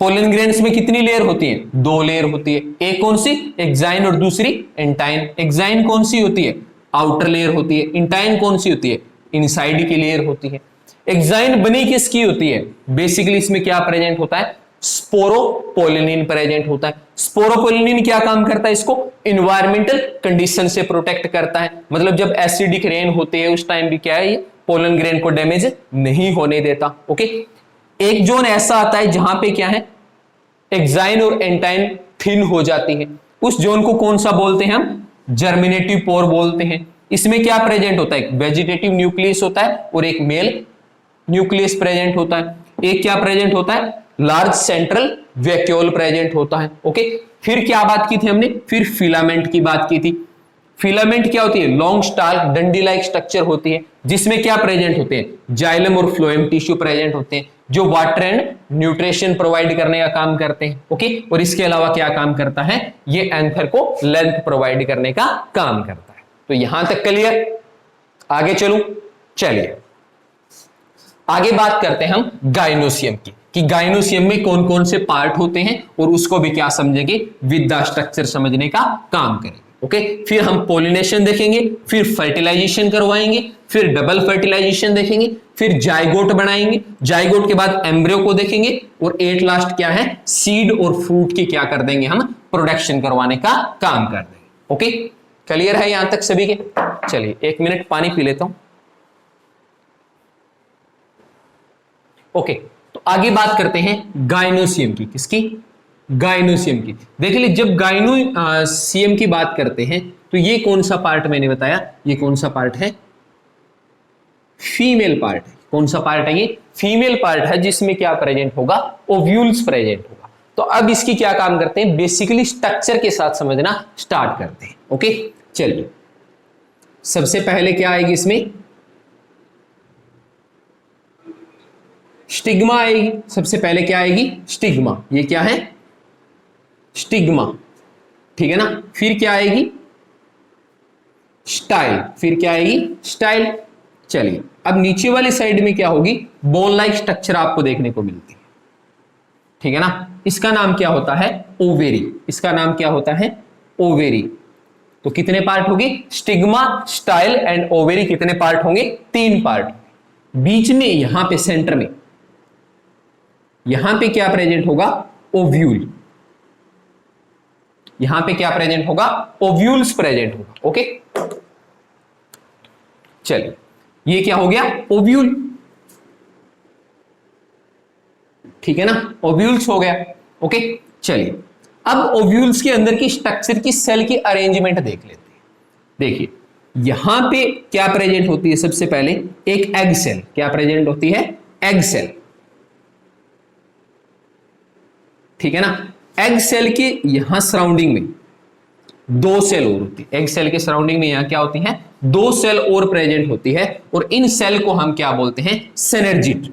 पोलन ग्रेन्स में कितनी लेयर होती है? 2 लेयर होती है। एक कौन सी? एक्साइन और दूसरी इंटाइन। एक्साइन कौन सी होती है? आउटर लेयर होती है। इंटाइन कौन सी होती है? इनसाइड की लेयर होती है। एक्साइन बनी किसकी होती है? बेसिकली इसमें क्या प्रेजेंट होता है? स्पोरोपोलिनिन प्रेजेंट होता है। स्पोरोपोलिनिन क्या काम करता है? इसको इन्वायरमेंटल कंडीशन से प्रोटेक्ट करता है। मतलब जब एसिडिक रेन होते हैं उस टाइम भी क्या है? ये पोलन ग्रेन को डैमेज नहीं होने देता। ओके, एक जोन ऐसा आता है जहां पे क्या है? एक्साइन और एंटाइन थिन हो जाती है। उस जोन को कौन सा बोलते हैं हम? जर्मिनेटिव पोर बोलते हैं। इसमें क्या प्रेजेंट होता है? वेजिटेटिव न्यूक्लियस होता है और एक मेल न्यूक्लियस प्रेजेंट होता है। एक क्या प्रेजेंट होता है? लार्ज सेंट्रल वैक्यूल प्रेजेंट होता है। ओके, फिर क्या बात की थी हमने? फिर फिलामेंट की बात की थी। फिलामेंट क्या होती है? लॉन्ग स्टार्क डंडी लाइक स्ट्रक्चर होती है जिसमें क्या प्रेजेंट होते हैं? जाइलम और फ्लोएम टिश्यू प्रेजेंट होते हैं जो वाटर एंड न्यूट्रिशन प्रोवाइड करने का काम करते हैं। ओके, और इसके अलावा क्या काम करता है? ये एंथर को लेंथ प्रोवाइड करने का काम करता है। तो यहां तक क्लियर? आगे चलूं? चलिए आगे बात करते हैं हम गाइनोसियम की। कि गाइनोसियम में कौन कौन से पार्ट होते हैं, और उसको भी क्या समझेंगे, विद द स्ट्रक्चर समझने का काम करेंगे। ओके, फिर हम पोलिनेशन देखेंगे, फिर फर्टिलाइजेशन करवाएंगे, फिर डबल फर्टिलाइजेशन देखेंगे, फिर जाइगोट बनाएंगे, जाइगोट के बाद एम्ब्रियो को देखेंगे, और एट लास्ट क्या है, सीड और फ्रूट की क्या कर देंगे हम, प्रोडक्शन करवाने का काम कर देंगे। ओके, क्लियर है यहां तक सभी के? चलिए 1 मिनट पानी पी लेता हूं। ओके, तो आगे बात करते हैं गाइनोसियम की। किसकी? गाइनोसियम की। देख लीजिए, जब गाइनोसियम की बात करते हैं तो ये कौन सा पार्ट मैंने बताया, ये कौन सा पार्ट है, फीमेल पार्ट है। कौन सा पार्ट है ये? फीमेल पार्ट है, जिसमें क्या प्रेजेंट होगा, ओव्यूल्स प्रेजेंट होगा। तो अब इसकी क्या काम करते हैं, बेसिकली स्ट्रक्चर के साथ समझना स्टार्ट करते हैं। ओके, चलिए सबसे पहले क्या आएगी इसमें, स्टिग्मा आएगी। सबसे पहले क्या आएगी, स्टिग्मा। ये क्या है, स्टिग्मा, ठीक है ना। फिर क्या आएगी, स्टाइल। फिर क्या आएगी, स्टाइल। चलिए अब नीचे वाली साइड में क्या होगी, बोन लाइक स्ट्रक्चर आपको देखने को मिलती है, ठीक है ना। इसका नाम क्या होता है, ओवेरी। इसका नाम क्या होता है, ओवेरी। तो कितने पार्ट होंगे, स्टिग्मा, स्टाइल एंड ओवेरी, कितने पार्ट होंगे, 3 पार्ट। बीच में यहां पे सेंटर में, यहां पे क्या प्रेजेंट होगा, ओव्यूल। यहां पे क्या प्रेजेंट होगा, ओव्यूल्स प्रेजेंट होगा। ओके, चलिए ये क्या हो गया, ओव्यूल, ठीक है ना, ओव्यूल्स हो गया। ओके, चलिए अब ओव्यूल्स के अंदर की स्ट्रक्चर की सेल की अरेंजमेंट देख लेते हैं। देखिए यहां पे क्या प्रेजेंट होती है, सबसे पहले एक एग सेल। क्या प्रेजेंट होती है, एग सेल, ठीक है ना। एग सेल के यहां सराउंडिंग में 2 सेल और होती है। एग सेल के सराउंडिंग में यहां क्या होती है, 2 सेल और प्रेजेंट होती है, और इन सेल को हम क्या बोलते हैं, सिनर्जिड।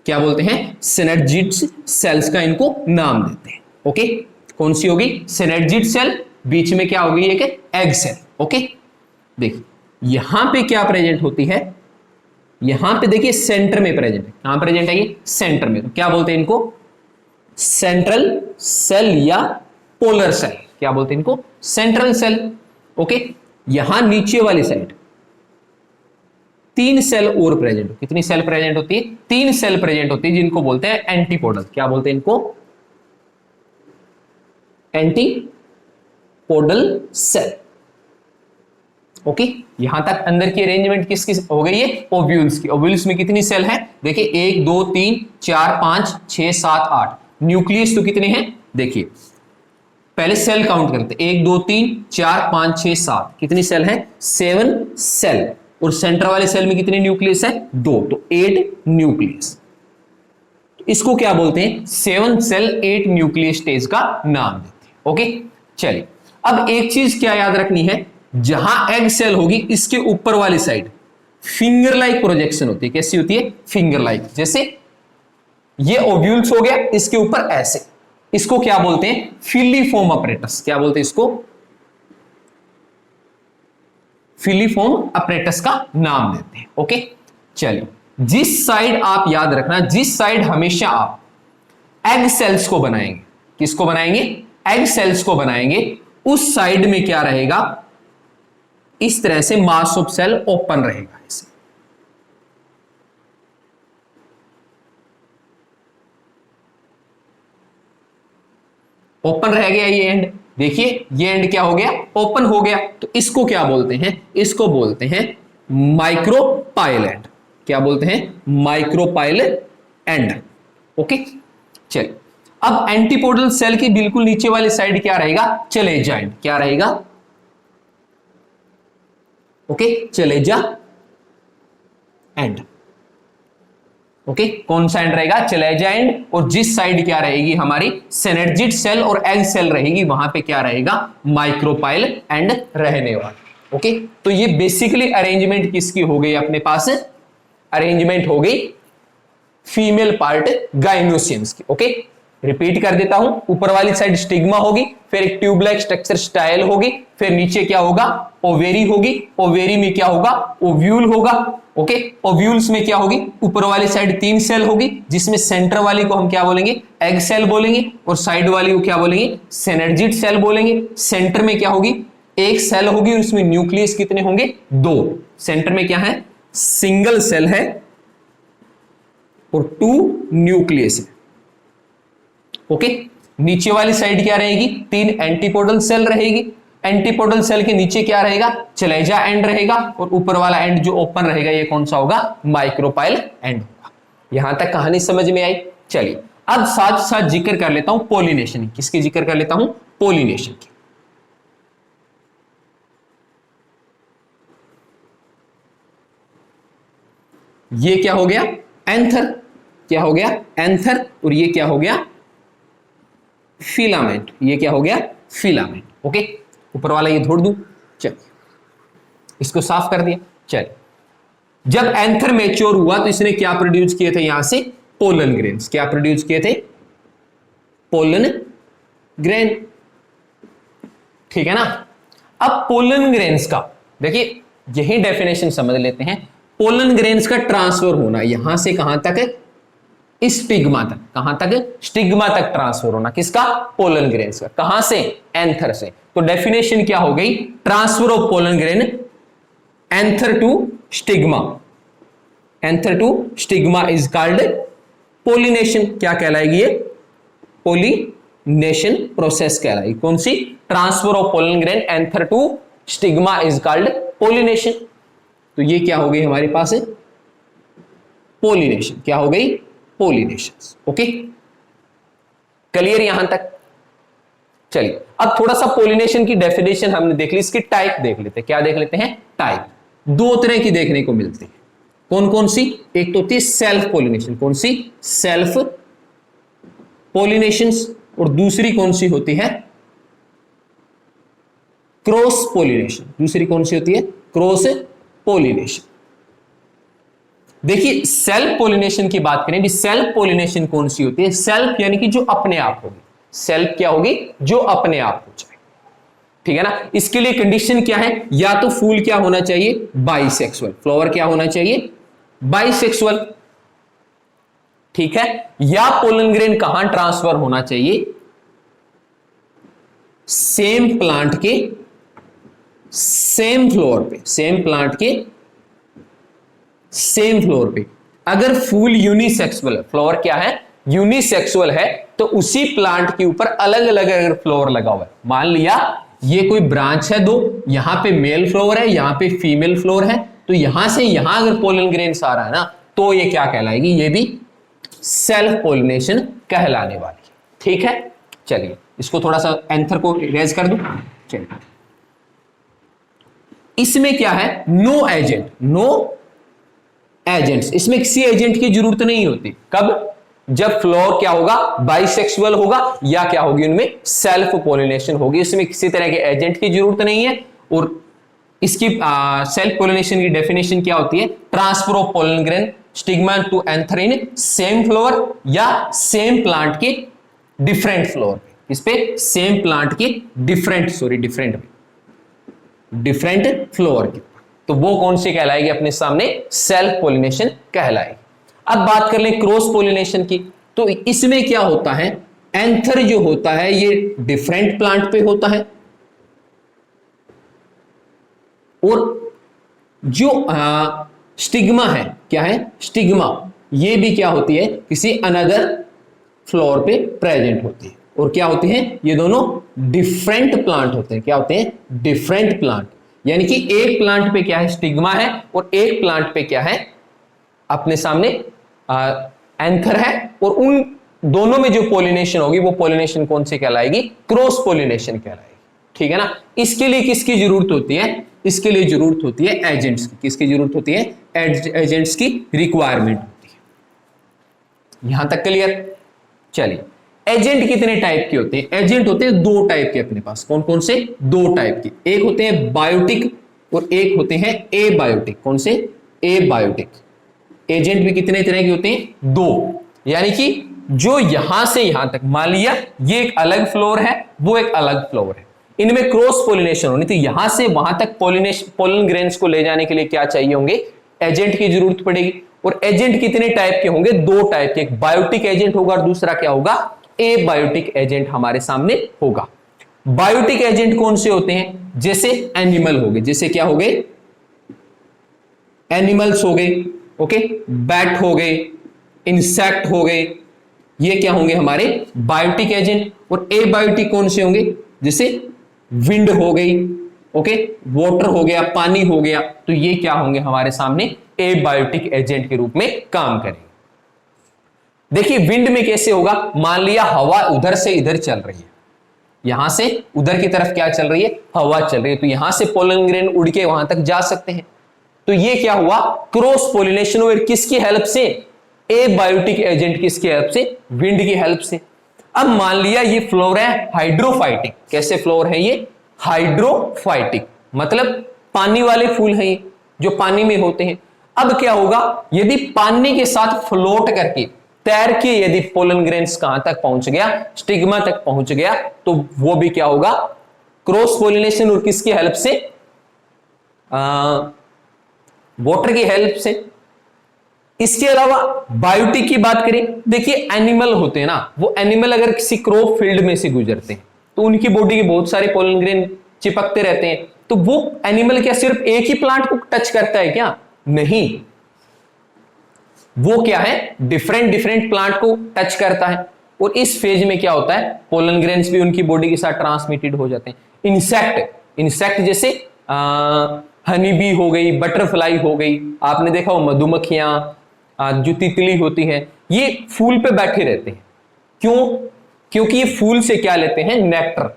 क्या बोलते हैं, सिनर्जिड सेल्स का इनको नाम देते हैं। ओके, कौन सी होगी, सिनर्जिड सेल। बीच में क्या होगी, एक एग सेल। ओके, देखिए यहां पे क्या प्रेजेंट होती है, यहां पे देखिए सेंटर में प्रेजेंट है। कहां प्रेजेंट है ये, सेंटर में। तो क्या बोलते हैं इनको, सेंट्रल सेल या पोलर सेल। क्या बोलते हैं इनको, सेंट्रल सेल। ओके, यहां नीचे वाली साइड 3 सेल और प्रेजेंट हो। कितनी सेल प्रेजेंट होती है, 3 सेल प्रेजेंट होती है, जिनको बोलते हैं एंटीपोडल। क्या बोलते हैं इनको, एंटीपोडल सेल। ओके, यहां तक अंदर की अरेंजमेंट किसकी हो गई है, ओव्यूल्स की। ओव्यूल्स में कितनी सेल है, देखिए 1 2 3 4 5 6 7 8। न्यूक्लियस तो कितने हैं, देखिए पहले सेल काउंट करते हैं, 1 2 3 4 5 6 7। कितनी सेल है, 7 सेल। और सेंटर वाले सेल में कितने न्यूक्लियस है, 2, तो 8 न्यूक्लियस। इसको क्या बोलते हैं, 7 सेल 8 न्यूक्लियस स्टेज का नाम देते हैं। ओके, चलिए अब एक चीज क्या याद रखनी है, जहां एग सेल होगी इसके ऊपर वाली साइड फिंगर लाइक प्रोजेक्शन होती है। कैसी होती है, फिंगर लाइक। जैसे ये ओव्यूल्स हो गया, इसके ऊपर ऐसे, इसको क्या बोलते हैं, फिलीफॉर्म अपरेटस। क्या बोलते हैं इसको, फिलीफॉर्म अपरेटस का नाम देते हैं। ओके, चलिए जिस साइड आप याद रखना, जिस साइड हमेशा आप एग सेल्स को बनाएंगे, किसको बनाएंगे, एग सेल्स को बनाएंगे, उस साइड में क्या रहेगा, इस तरह से मास ऑफ सेल ओपन रहेगा। इसे ओपन रह गया ये एंड, देखिए ये एंड क्या हो गया, ओपन हो गया। तो इसको क्या बोलते हैं, इसको बोलते हैं माइक्रोपाइल एंड। क्या बोलते हैं, माइक्रोपाइल एंड। ओके, चलिए अब एंटीपोडल सेल की बिल्कुल नीचे वाली साइड क्या रहेगा, चलेजा एंड। क्या रहेगा, ओके, चलेजा एंड। ओके, कौन सा एंड रहेगा, चलेजा एंड। और जिस साइड क्या रहेगी हमारी सिनर्जिड सेल और एग सेल रहेगी, वहां पे क्या रहेगा, माइक्रोपाइल एंड रहने वाला। ओके, तो ये बेसिकली अरेंजमेंट किसकी हो गई अपने पास, अरेंजमेंट हो गई फीमेल पार्ट गाइनोसियम्स की। ओके, रिपीट कर देता हूं, ऊपर वाली साइड स्टिग्मा होगी, फिर एक ट्यूब लाइक स्ट्रक्चर स्टाइल होगी, फिर नीचे क्या होगा, ओवेरी होगी, ओवेरी में क्या होगा, ओव्यूल होगा। ओके, ओव्यूल्स में क्या होगी, ऊपर वाली साइड 3 सेल होगी, जिसमें सेंटर वाली को हम क्या बोलेंगे, एग सेल बोलेंगे, और साइड वाली को क्या बोलेंगे, सिनर्जिड सेल बोलेंगे। सेंटर में क्या होगी, एक सेल होगी, और उसमें न्यूक्लियस कितने होंगे, 2। सेंटर में क्या है, सिंगल सेल है और 2 न्यूक्लियस है। ओके, नीचे वाली साइड क्या रहेगी, 3 एंटीपोडल सेल रहेगी। एंटीपोडल सेल के नीचे क्या रहेगा, चलेजा एंड रहेगा, और ऊपर वाला एंड जो ओपन रहेगा ये कौन सा होगा, माइक्रोपाइल एंड होगा। यहां तक कहानी समझ में आई। चलिए अब साथ साथ जिक्र कर लेता हूं पोलिनेशन, किसकी जिक्र कर लेता हूं, पोलिनेशन की। ये क्या हो गया, एंथर, क्या हो गया, एंथर, और ये क्या हो गया, फिलामेंट, ये क्या हो गया, फिलामेंट। ओके, ऊपर वाला ये धोड़ दूं, चलिए इसको साफ कर दिया। चलिए, जब एंथर मैच्योर हुआ तो इसने क्या प्रोड्यूस किए थे, यहां से पोलन ग्रेन्स, क्या प्रोड्यूस किए थे, पोलन ग्रेन। ठीक है ना। अब पोलन ग्रेन्स का देखिए, यही डेफिनेशन समझ लेते हैं। पोलन ग्रेन्स का ट्रांसफर होना यहां से कहां तक, स्टिग्मा तक, कहां तक, स्टिग्मा तक ट्रांसफर होना, किसका, पोलन ग्रेन्स का। कहां से, एंथर से। तो डेफिनेशन क्या हो गई, transfer of pollen grain anther to stigma, anther to stigma is called pollination. क्या कहलाएगी ये, पोलिनेशन प्रोसेस कहलाएगी। कौन सी, transfer of pollen grain anther to stigma is called pollination. तो ये क्या हो गई हमारे पास, पोलिनेशन, क्या हो गई, पोलिनेशन। ओके, क्लियर यहां तक। चलिए अब थोड़ा सा पोलिनेशन की डेफिनेशन हमने देख ली, इसकी टाइप देख लेते हैं। क्या देख लेते हैं, टाइप। 2 तरह की देखने को मिलती है। कौन कौन सी, एक तो होती है सेल्फ पोलिनेशन, कौन सी, सेल्फ पोलिनेशन, और दूसरी कौन सी होती है, क्रॉस पोलिनेशन। दूसरी कौन सी होती है, क्रॉस पोलिनेशन। देखिए सेल्फ पोलिनेशन की बात करें भी, सेल्फ पोलिनेशन कौन सी होती है, सेल्फ यानी कि जो अपने आप होगी। सेल्फ क्या होगी, जो अपने आप हो जाए। ठीक है ना। इसके लिए कंडीशन क्या है, या तो फूल क्या होना चाहिए, बाइसेक्सुअल, फ्लावर क्या होना चाहिए, बाइसेक्सुअल। ठीक है, या पोलन ग्रेन कहां ट्रांसफर होना चाहिए, सेम प्लांट के सेम फ्लोर पे, सेम प्लांट के सेम फ्लोर पे। अगर फूल यूनिसेक्सुअल है, फ्लोर क्या है, यूनिसेक्सुअल है, तो उसी प्लांट के ऊपर अलग अलग अगर फ्लोर लगा हुआ है, मान लिया ये कोई ब्रांच है 2, यहां पे मेल फ्लोर है, यहां पे फीमेल फ्लोर है, तो यहां से यहां अगर पोलन ग्रेन्स आ रहा है ना, तो ये क्या कहलाएगी, ये भी सेल्फ पोलिनेशन कहलाने वाली है। ठीक है, चलिए इसको थोड़ा सा एंथर को इरेज कर दूं। चलिए, इसमें क्या है, नो एजेंट, नो एजेंट्स, इसमें किसी एजेंट की जरूरत नहीं होती। कब, जब फ्लोर क्या होगा, बाइसेक्सुअल होगा, या क्या होगी, उनमें सेल्फ पोलिनेशन होगी, इसमें किसी तरह के एजेंट की जरूरत नहीं है। और इसकी सेल्फ पोलिनेशन की डेफिनेशन क्या होती है, transfer of pollen grain stigma to anther in same flower, या सेम प्लांट के डिफरेंट फ्लोर। इस पे सेम प्लांट के डिफरेंट फ्लोर की, तो वो कौन सी कहलाएगी, अपने सामने सेल्फ पोलिनेशन कहलाएगी। अब बात कर लें क्रॉस पोलिनेशन की, तो इसमें क्या होता है, एंथर जो होता है ये डिफरेंट प्लांट पे होता है, और जो स्टिग्मा है, क्या है, स्टिग्मा, ये भी क्या होती है, किसी अनदर फ्लोर पे प्रेजेंट होती है। और क्या होती है, ये दोनों डिफरेंट प्लांट होते हैं। क्या होते हैं, डिफरेंट प्लांट, यानी कि एक प्लांट पे क्या है, स्टिग्मा है, और एक प्लांट पे क्या है, अपने सामने एंथर है, और उन दोनों में जो पोलिनेशन होगी वो पोलिनेशन कौन सी कहलाएगी, क्रॉस पोलिनेशन कहलाएगी। ठीक है ना। इसके लिए किसकी जरूरत होती है, इसके लिए जरूरत होती है एजेंट्स की। किसकी जरूरत होती है, एजेंट्स की रिक्वायरमेंट होती है। यहां तक क्लियर। चलिए, एजेंट कितने टाइप के होते हैं, एजेंट होते हैं 2 टाइप के अपने पास। कौन कौन से, 2 टाइप के, एक होते हैं बायोटिक और एक होते हैं एबायोटिक। कौन से, एबायोटिक। एजेंट भी कितने तरह के होते हैं, 2, यानी कि जो यहां से यहां तक, मान लिया ये एक अलग फ्लोर है, वो एक अलग फ्लोर है, इनमें क्रॉस पोलिनेशन होनी, तो यहां से वहां तक पोलन ग्रेन्स को ले जाने के लिए क्या चाहिए होंगे, एजेंट की जरूरत पड़ेगी। और एजेंट कितने टाइप के होंगे, दो टाइप के, एक बायोटिक एजेंट होगा और दूसरा क्या होगा, एबायोटिक एजेंट हमारे सामने होगा। बायोटिक एजेंट कौन से होते हैं, जैसे एनिमल हो गए, जैसे क्या हो गए, एनिमल्स हो गए, ओके, बैट हो गए, इंसेक्ट हो गए, ये क्या होंगे हमारे बायोटिक एजेंट। और एबायोटिक कौन से होंगे, जैसे विंड हो गई, ओके, वाटर हो गया, पानी हो गया, तो ये क्या होंगे हमारे सामने एबायोटिक एजेंट के रूप में काम करेंगे। देखिए विंड में कैसे होगा, मान लिया हवा उधर से इधर चल रही है, यहां से उधर की तरफ क्या चल रही है, हवा चल रही है, तो यहां से पोलन ग्रेन उड़ के वहां तक जा सकते हैं। तो ये क्या हुआ, क्रॉस पोलिनेशन हुआ, किसकी हेल्प से, एबायोटिक एजेंट किसकी हेल्प से, विंड की हेल्प से। अब मान लिया ये फ्लोर है हाइड्रोफाइटिक, कैसे फ्लोर है ये, हाइड्रोफाइटिक, मतलब पानी वाले फूल हैं ये, जो पानी में होते हैं। अब क्या होगा, यदि पानी के साथ फ्लोट करके तैर के यदि पोलन ग्रेन्स कहां तक पहुंच गया, स्टिग्मा तक पहुंच गया, तो वो भी क्या होगा, क्रॉस पोलिनेशन, और किसकी हेल्प से, वाटर की हेल्प से। इसके अलावा बायोटिक की बात करें, देखिए एनिमल होते हैं ना, वो एनिमल अगर किसी क्रॉप फील्ड में से गुजरते हैं तो उनकी बॉडी के बहुत सारे पोलन ग्रेन चिपकते रहते हैं, तो वो एनिमल क्या सिर्फ एक ही प्लांट को टच करता है क्या, नहीं, वो क्या है, डिफरेंट डिफरेंट प्लांट को टच करता है। और इस फेज में क्या होता है, पोलन ग्रेन्स भी उनकी बॉडी के साथ ट्रांसमिटेड हो जाते हैं। इंसेक्ट जैसे हनी बी हो गई, बटरफ्लाई हो गई, आपने देखा हो मधुमक्खियां, जो तितली होती हैं, ये फूल पे बैठे रहते हैं, क्यों, क्योंकि ये फूल से क्या लेते हैं, नेक्टर,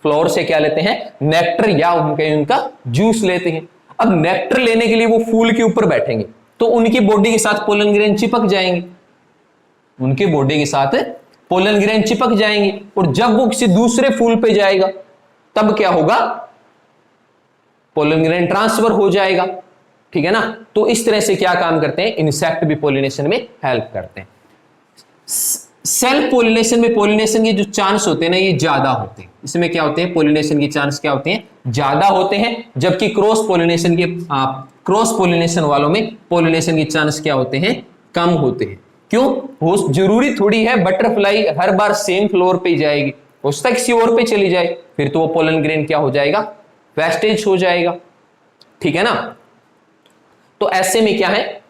फ्लावर से क्या लेते हैं, नेक्टर, या उनका जूस लेते हैं। अब नेक्टर लेने के लिए वो फूल के ऊपर बैठेंगे, तो उनकी बॉडी के साथ पोलन ग्रेन चिपक जाएंगे, उनके बॉडी के साथ पोलन ग्रेन चिपक जाएंगे, और जब वो किसी दूसरे फूल पे जाएगा तब क्या होगा, पोलन ग्रेन ट्रांसफर हो जाएगा, ठीक है ना। तो इस तरह से क्या काम करते हैं, इंसेक्ट भी पोलिनेशन में हेल्प करते हैं। सेल्फ पोलिनेशन में पोलिनेशन के जो चांस होते हैं ना, ये ज्यादा होते हैं, इसमें क्या होते हैं, पोलिनेशन के चांस क्या होते हैं, ज्यादा होते हैं, जबकि क्रॉस पोलिनेशन वालों में पोलिनेशन के चांस क्या होते हैं, कम होते हैं। क्यों, हो जरूरी थोड़ी है बटरफ्लाई हर बार सेम फ्लोर पे जाएगी, हो सकता है किसी और पे चली जाए, फिर तो वो पोलन ग्रेन क्या हो जाएगा, वेस्टेज हो जाएगा, ठीक है ना। तो ऐसे में क्या है,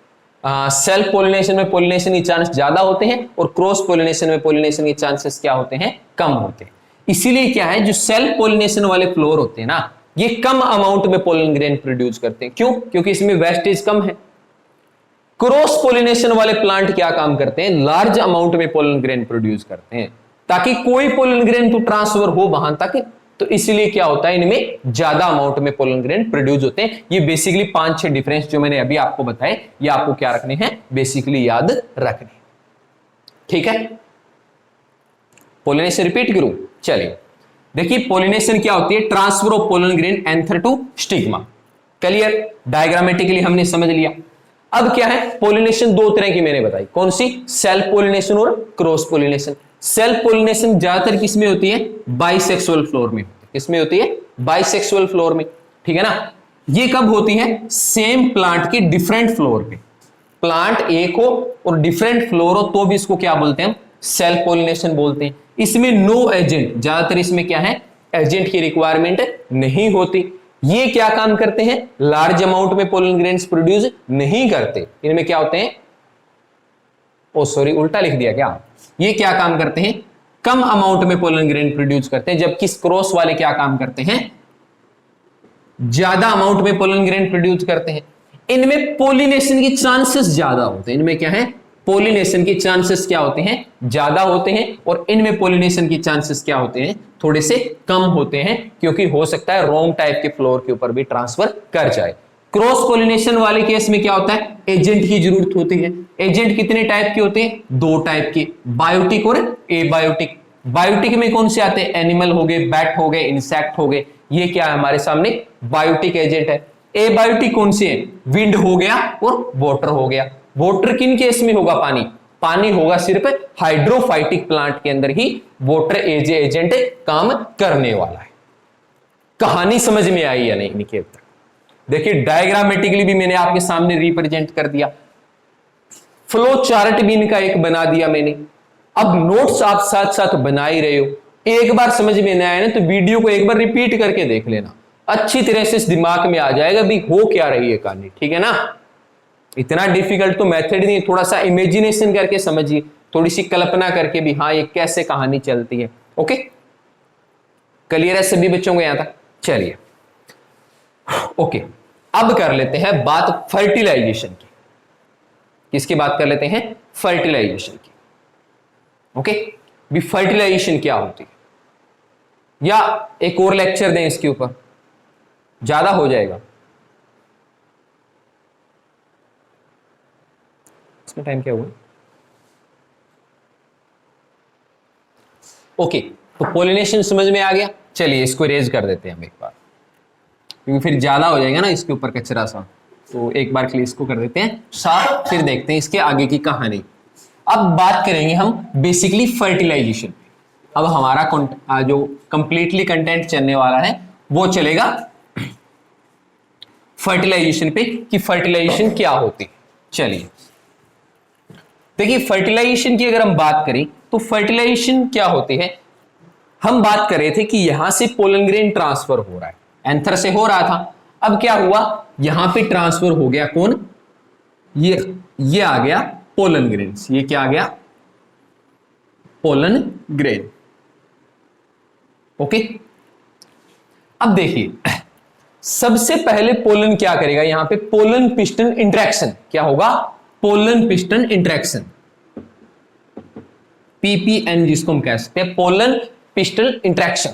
सेल्फ पोलिनेशन में पोलिनेशन के चांस ज्यादा होते हैं, और क्रॉस पोलिनेशन में पोलिनेशन के चांसेस क्या होते हैं, कम होते हैं। इसीलिए क्या है, जो सेल्फ पोलिनेशन वाले फ्लोर होते हैं ना, ये कम अमाउंट में पोलन ग्रेन प्रोड्यूस करते हैं, क्यों, क्योंकि इसमें वेस्टेज कम है। क्रॉस पोलिनेशन वाले प्लांट क्या काम करते हैं, लार्ज अमाउंट में पोलन ग्रेन प्रोड्यूस करते हैं, ताकि कोई पोलन ग्रेन तो ट्रांसफर हो वहां तक, तो इसलिए क्या होता है, इनमें ज्यादा अमाउंट में पोलन ग्रेन प्रोड्यूस होते हैं। ये बेसिकली 5-6 डिफरेंस जो मैंने अभी आपको बताए, ये आपको क्या रखने हैं, बेसिकली याद रखने, ठीक है। पोलिनेशन रिपीट करूं, चलिए देखिए पोलिनेशन क्या होती है, transfer of pollen grain anther to stigma, clear, diagrammatically हमने समझ लिया। अब क्या है, पोलिनेशन दो तरह की मैंने बताई, कौन सी, सेल्फ पोलिनेशन और क्रॉस पोलिनेशन। सेल्फ पोलिनेशन ज्यादातर किसमें होती है, बाइसेक्सुअल फ्लोर में, किसमें होती है, बाइसेक्सुअल फ्लोर में, ठीक है ना। ये कब होती है, सेम प्लांट के डिफरेंट फ्लोर पे, प्लांट एक हो और डिफरेंट फ्लोर हो, तो भी इसको क्या बोलते हैं, सेल्फ पोलिनेशन बोलते हैं। इसमें नो एजेंट, ज्यादातर इसमें क्या है, एजेंट की रिक्वायरमेंट नहीं होती। ये क्या काम करते हैं, लार्ज अमाउंट में पोलन ग्रेन्स प्रोड्यूस नहीं करते, इनमें क्या होते हैं, ओ सॉरी उल्टा लिख दिया क्या, ये क्या काम करते हैं, कम अमाउंट में पोलन ग्रेन प्रोड्यूस करते हैं, जबकि क्रॉस वाले क्या काम करते हैं, ज्यादा अमाउंट में पोलन ग्रेन प्रोड्यूस करते हैं। इनमें पोलिनेशन की चांसेस ज्यादा होते हैं, इनमें क्या है, पोलिनेशन की चांसेस क्या होते हैं, ज्यादा होते हैं, और इनमें पोलिनेशन की चांसेस क्या होते हैं, थोड़े से कम होते हैं, क्योंकि हो सकता है रॉन्ग टाइप के फ्लोर के ऊपर भी ट्रांसफर कर जाए। क्रॉस पोलिनेशन वाले केस में क्या होता है, एजेंट की जरूरत होती है। एजेंट कितने टाइप के होते हैं, दो टाइप के, बायोटिक और एबायोटिक। बायोटिक में कौन से आते हैं, एनिमल हो गए, बैट हो गए, इंसेक्ट हो गए, ये क्या है हमारे सामने बायोटिक एजेंट है। एबायोटिक कौन से है, विंड हो गया और वाटर हो गया। वाटर किन केस में होगा, पानी, पानी होगा सिर्फ हाइड्रोफाइटिक प्लांट के अंदर ही वाटर एज एजेंट काम करने वाला है। कहानी समझ में आई या नहीं निकेत? देखिए डायग्रामेटिकली भी मैंने आपके सामने रिप्रेजेंट कर दिया, फ्लो चार्ट भी इनका एक बना दिया मैंने। अब नोट्स आप साथ साथ बना ही रहे हो, एक बार समझ में नहीं आया ना तो वीडियो को एक बार रिपीट करके देख लेना, अच्छी तरह से इस दिमाग में आ जाएगा भी हो क्या रही है कहानी, ठीक है ना। इतना डिफिकल्ट तो मेथड नहीं, थोड़ा सा इमेजिनेशन करके समझिए, थोड़ी सी कल्पना करके भी हाँ ये कैसे कहानी चलती है। ओके, क्लियर है सभी बच्चों को यहां तक? चलिए ओके, अब कर लेते हैं बात फर्टिलाइजेशन की। किसकी बात कर लेते हैं? फर्टिलाइजेशन की। ओके, भी फर्टिलाइजेशन क्या होती है, या एक और लेक्चर दें इसके ऊपर, ज्यादा हो जाएगा। इसमें टाइम क्या हुआ? ओके, तो पोलिनेशन समझ में आ गया। चलिए इसको इरेज कर देते हैं हम एक बार, क्योंकि फिर ज्यादा हो जाएगा ना इसके ऊपर कचरा सा, तो एक बार के लिए इसको कर देते हैं साफ, फिर देखते हैं इसके आगे की कहानी। अब बात करेंगे हम बेसिकली फर्टिलाइजेशन। अब हमारा जो कंप्लीटली कंटेंट चलने वाला है वो चलेगा फर्टिलाइजेशन पे, कि फर्टिलाइजेशन क्या होती है। चलिए देखिए, फर्टिलाइजेशन की अगर हम बात करें तो फर्टिलाइजेशन क्या होती है। हम बात कर रहे थे कि यहां से पोलन ग्रेन ट्रांसफर हो रहा है, एंथर से हो रहा था, अब क्या हुआ, यहां पे ट्रांसफर हो गया कौन, ये आ गया पोलन ग्रेन। ये क्या आ गया? Pollen grain. ओके, अब देखिए सबसे पहले पोलन क्या करेगा, यहां पे पोलन पिस्टन इंटरेक्शन क्या होगा, पोलन पिस्टन इंटरेक्शन, पीपीएन जिसको हम कह सकते हैं, pollen piston interaction.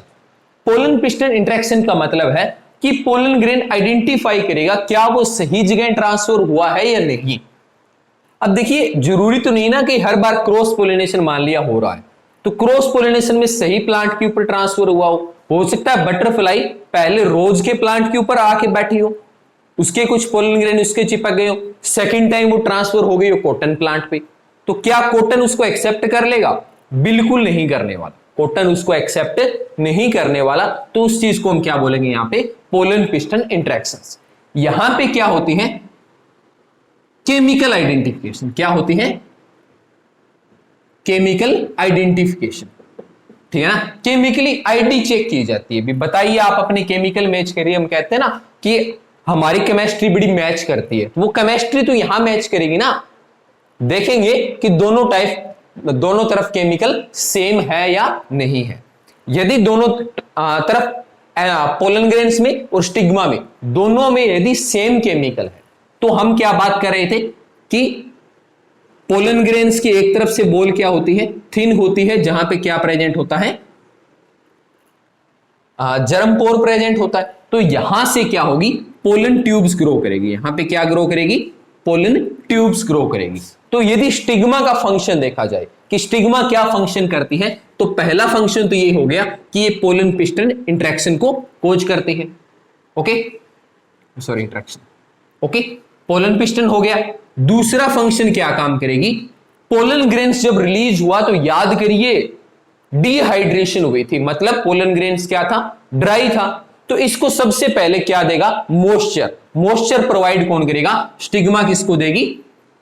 Pollen piston interaction का मतलब है कि पोलन ग्रेन आइडेंटिफाई करेगा क्या वो सही जगह ट्रांसफर हुआ है या नहीं। अब देखिए जरूरी तो नहीं ना कि हर बार क्रॉस पोलिनेशन मान लिया हो रहा है, तो क्रॉस पोलिनेशन में सही प्लांट के ऊपर ट्रांसफर हुआ हो सकता है बटरफ्लाई पहले रोज के प्लांट के ऊपर आके बैठी हो, उसके कुछ पोलन ग्रेन उसके चिपक गए हो, सेकंड टाइम वो ट्रांसफर हो गई हो कॉटन प्लांट पे, तो क्या कॉटन उसको एक्सेप्ट कर लेगा? बिल्कुल नहीं करने वाला, कॉटन उसको एक्सेप्ट नहीं करने वाला। तो उस चीज को हम क्या बोलेंगे यहां पे, पोलन पिस्टन इंटरेक्शंस। यहां पे क्या होती है, केमिकल आइडेंटिफिकेशन। क्या होती है? केमिकल आइडेंटिफिकेशन, ठीक है ना। केमिकली आईडी चेक की जाती है। भी बताइए आप अपने केमिकल मैच करिए, हम कहते हैं ना कि हमारी केमिस्ट्री बड़ी मैच करती है, तो वो केमिस्ट्री तो यहां मैच करेगी ना, देखेंगे कि दोनों तरफ केमिकल सेम है या नहीं है। यदि दोनों तरफ पोलन ग्रेन्स में और स्टिग्मा में दोनों में यदि सेम केमिकल है, तो हम क्या बात कर रहे थे कि पोलन ग्रेन्स की एक तरफ से बॉल क्या होती है, थिन होती है, जहां पे क्या प्रेजेंट होता है, जर्म पोर प्रेजेंट होता है। तो यहां से क्या होगी, पोलन ट्यूब्स ग्रो करेगी। यहां पे क्या ग्रो करेगी, पोलन ट्यूब्स ग्रो करेगी। तो यदि स्टिग्मा का फंक्शन देखा जाए कि स्टिग्मा क्या फंक्शन करती है, तो पहला फंक्शन तो ये हो गया कि ये पोलन पिस्टन इंटरेक्शन को कोज करती है। Okay, sorry interaction, okay, pollen piston हो गया। दूसरा फंक्शन क्या काम करेगी, पोलन ग्रेन्स जब रिलीज हुआ तो याद करिए डिहाइड्रेशन हुई थी, मतलब पोलन ग्रेन्स क्या था, ड्राई था। तो इसको सबसे पहले क्या देगा, मॉइस्चर। मॉइस्चर प्रोवाइड कौन करेगा, स्टिग्मा किसको देगी,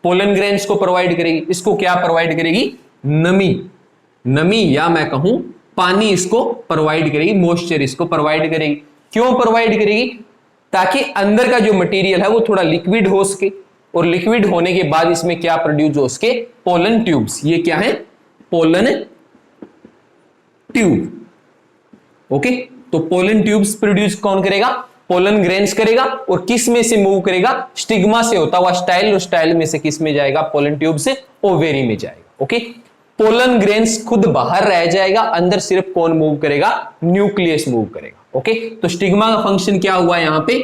पोलन ग्रेन्स को प्रोवाइड करेगी। इसको क्या प्रोवाइड करेगी, नमी या मैं कहूं पानी इसको प्रोवाइड करेगी, मॉइस्चर इसको प्रोवाइड करेगी। क्यों प्रोवाइड करेगी, ताकि अंदर का जो मटेरियल है वो थोड़ा लिक्विड हो सके, और लिक्विड होने के बाद इसमें क्या प्रोड्यूस हो सके, पोलन ट्यूब्स। ये क्या है, पोलन ट्यूब। ओके, तो पोलन ट्यूब्स प्रोड्यूस कौन करेगा, पोलन ग्रेन्स करेगा। और किस में से मूव करेगा, स्टिग्मा से होता हुआ स्टाइल, और स्टाइल में से किस में जाएगा, पोलन ट्यूब से ओवेरी में जाएगा। ओके, पोलन ग्रेन्स खुद बाहर रह जाएगा, अंदर सिर्फ कौन मूव करेगा, न्यूक्लियस मूव करेगा। ओके, तो स्टिग्मा का फंक्शन क्या हुआ यहां पे,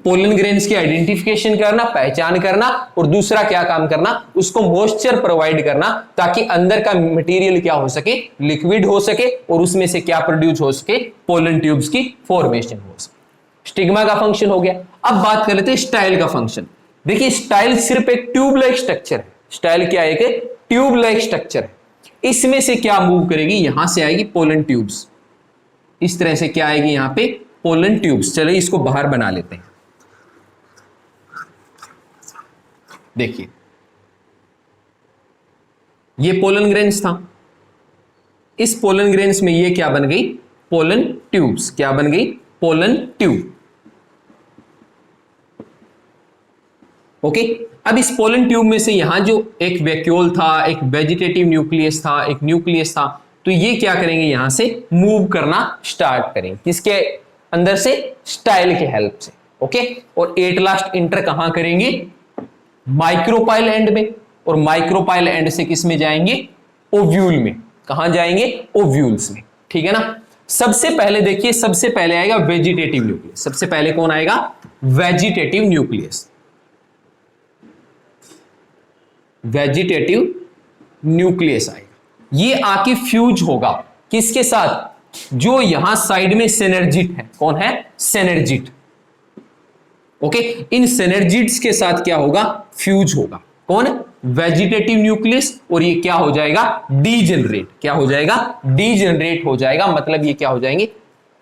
पोलन ग्रेन्स की आइडेंटिफिकेशन करना, पहचान करना, और दूसरा क्या काम करना, उसको मॉइस्चर प्रोवाइड करना, ताकि अंदर का मटेरियल क्या हो सके, लिक्विड हो सके, और उसमें से क्या प्रोड्यूस हो सके, पोलन ट्यूब्स की फॉर्मेशन हो सके। स्टिग्मा का फंक्शन हो गया। अब बात कर लेते हैं स्टाइल का फंक्शन। देखिए स्टाइल सिर्फ एक ट्यूब लाइक स्ट्रक्चर है, स्टाइल क्या है, एक ट्यूब लाइक स्ट्रक्चर है। इसमें से क्या मूव करेगी, यहां से आएगी पोलन ट्यूब्स, इस तरह से क्या आएगी यहां पे पोलन ट्यूब्स। चलिए इसको बाहर बना लेते हैं। देखिए ये पोलन ग्रेन्स था, इस पोलन ग्रेन्स में ये क्या बन गई, पोलन ट्यूब्स। क्या बन गई, पोलन ट्यूब। ओके, अब इस पोलन ट्यूब में से यहां जो एक वैक्यूल था, एक वेजिटेटिव न्यूक्लियस था, एक न्यूक्लियस था, तो ये क्या करेंगे, यहां से मूव करना स्टार्ट करेंगे। किसके अंदर से, स्टाइल के हेल्प से। ओके, और एट लास्ट इंटर कहां करेंगे, माइक्रोपाइल एंड में, और माइक्रोपाइल एंड से किस में जाएंगे, ओव्यूल में। कहां जाएंगे, ओव्यूल्स में। ठीक है ना। सबसे पहले देखिए, सबसे पहले आएगा वेजिटेटिव न्यूक्लियस। सबसे पहले कौन आएगा, वेजिटेटिव न्यूक्लियस। वेजिटेटिव न्यूक्लियस आएगा, ये आके फ्यूज होगा किसके साथ, जो यहां साइड में सिनर्जिट है। कौन है, सिनर्जिट। ओके, इन सिनर्जिट्स के साथ क्या होगा, फ्यूज होगा। कौन, वेजिटेटिव न्यूक्लियस। और ये क्या हो जाएगा, डीजेनरेट। क्या हो जाएगा, डीजेनरेट हो जाएगा। मतलब ये क्या हो जाएंगे,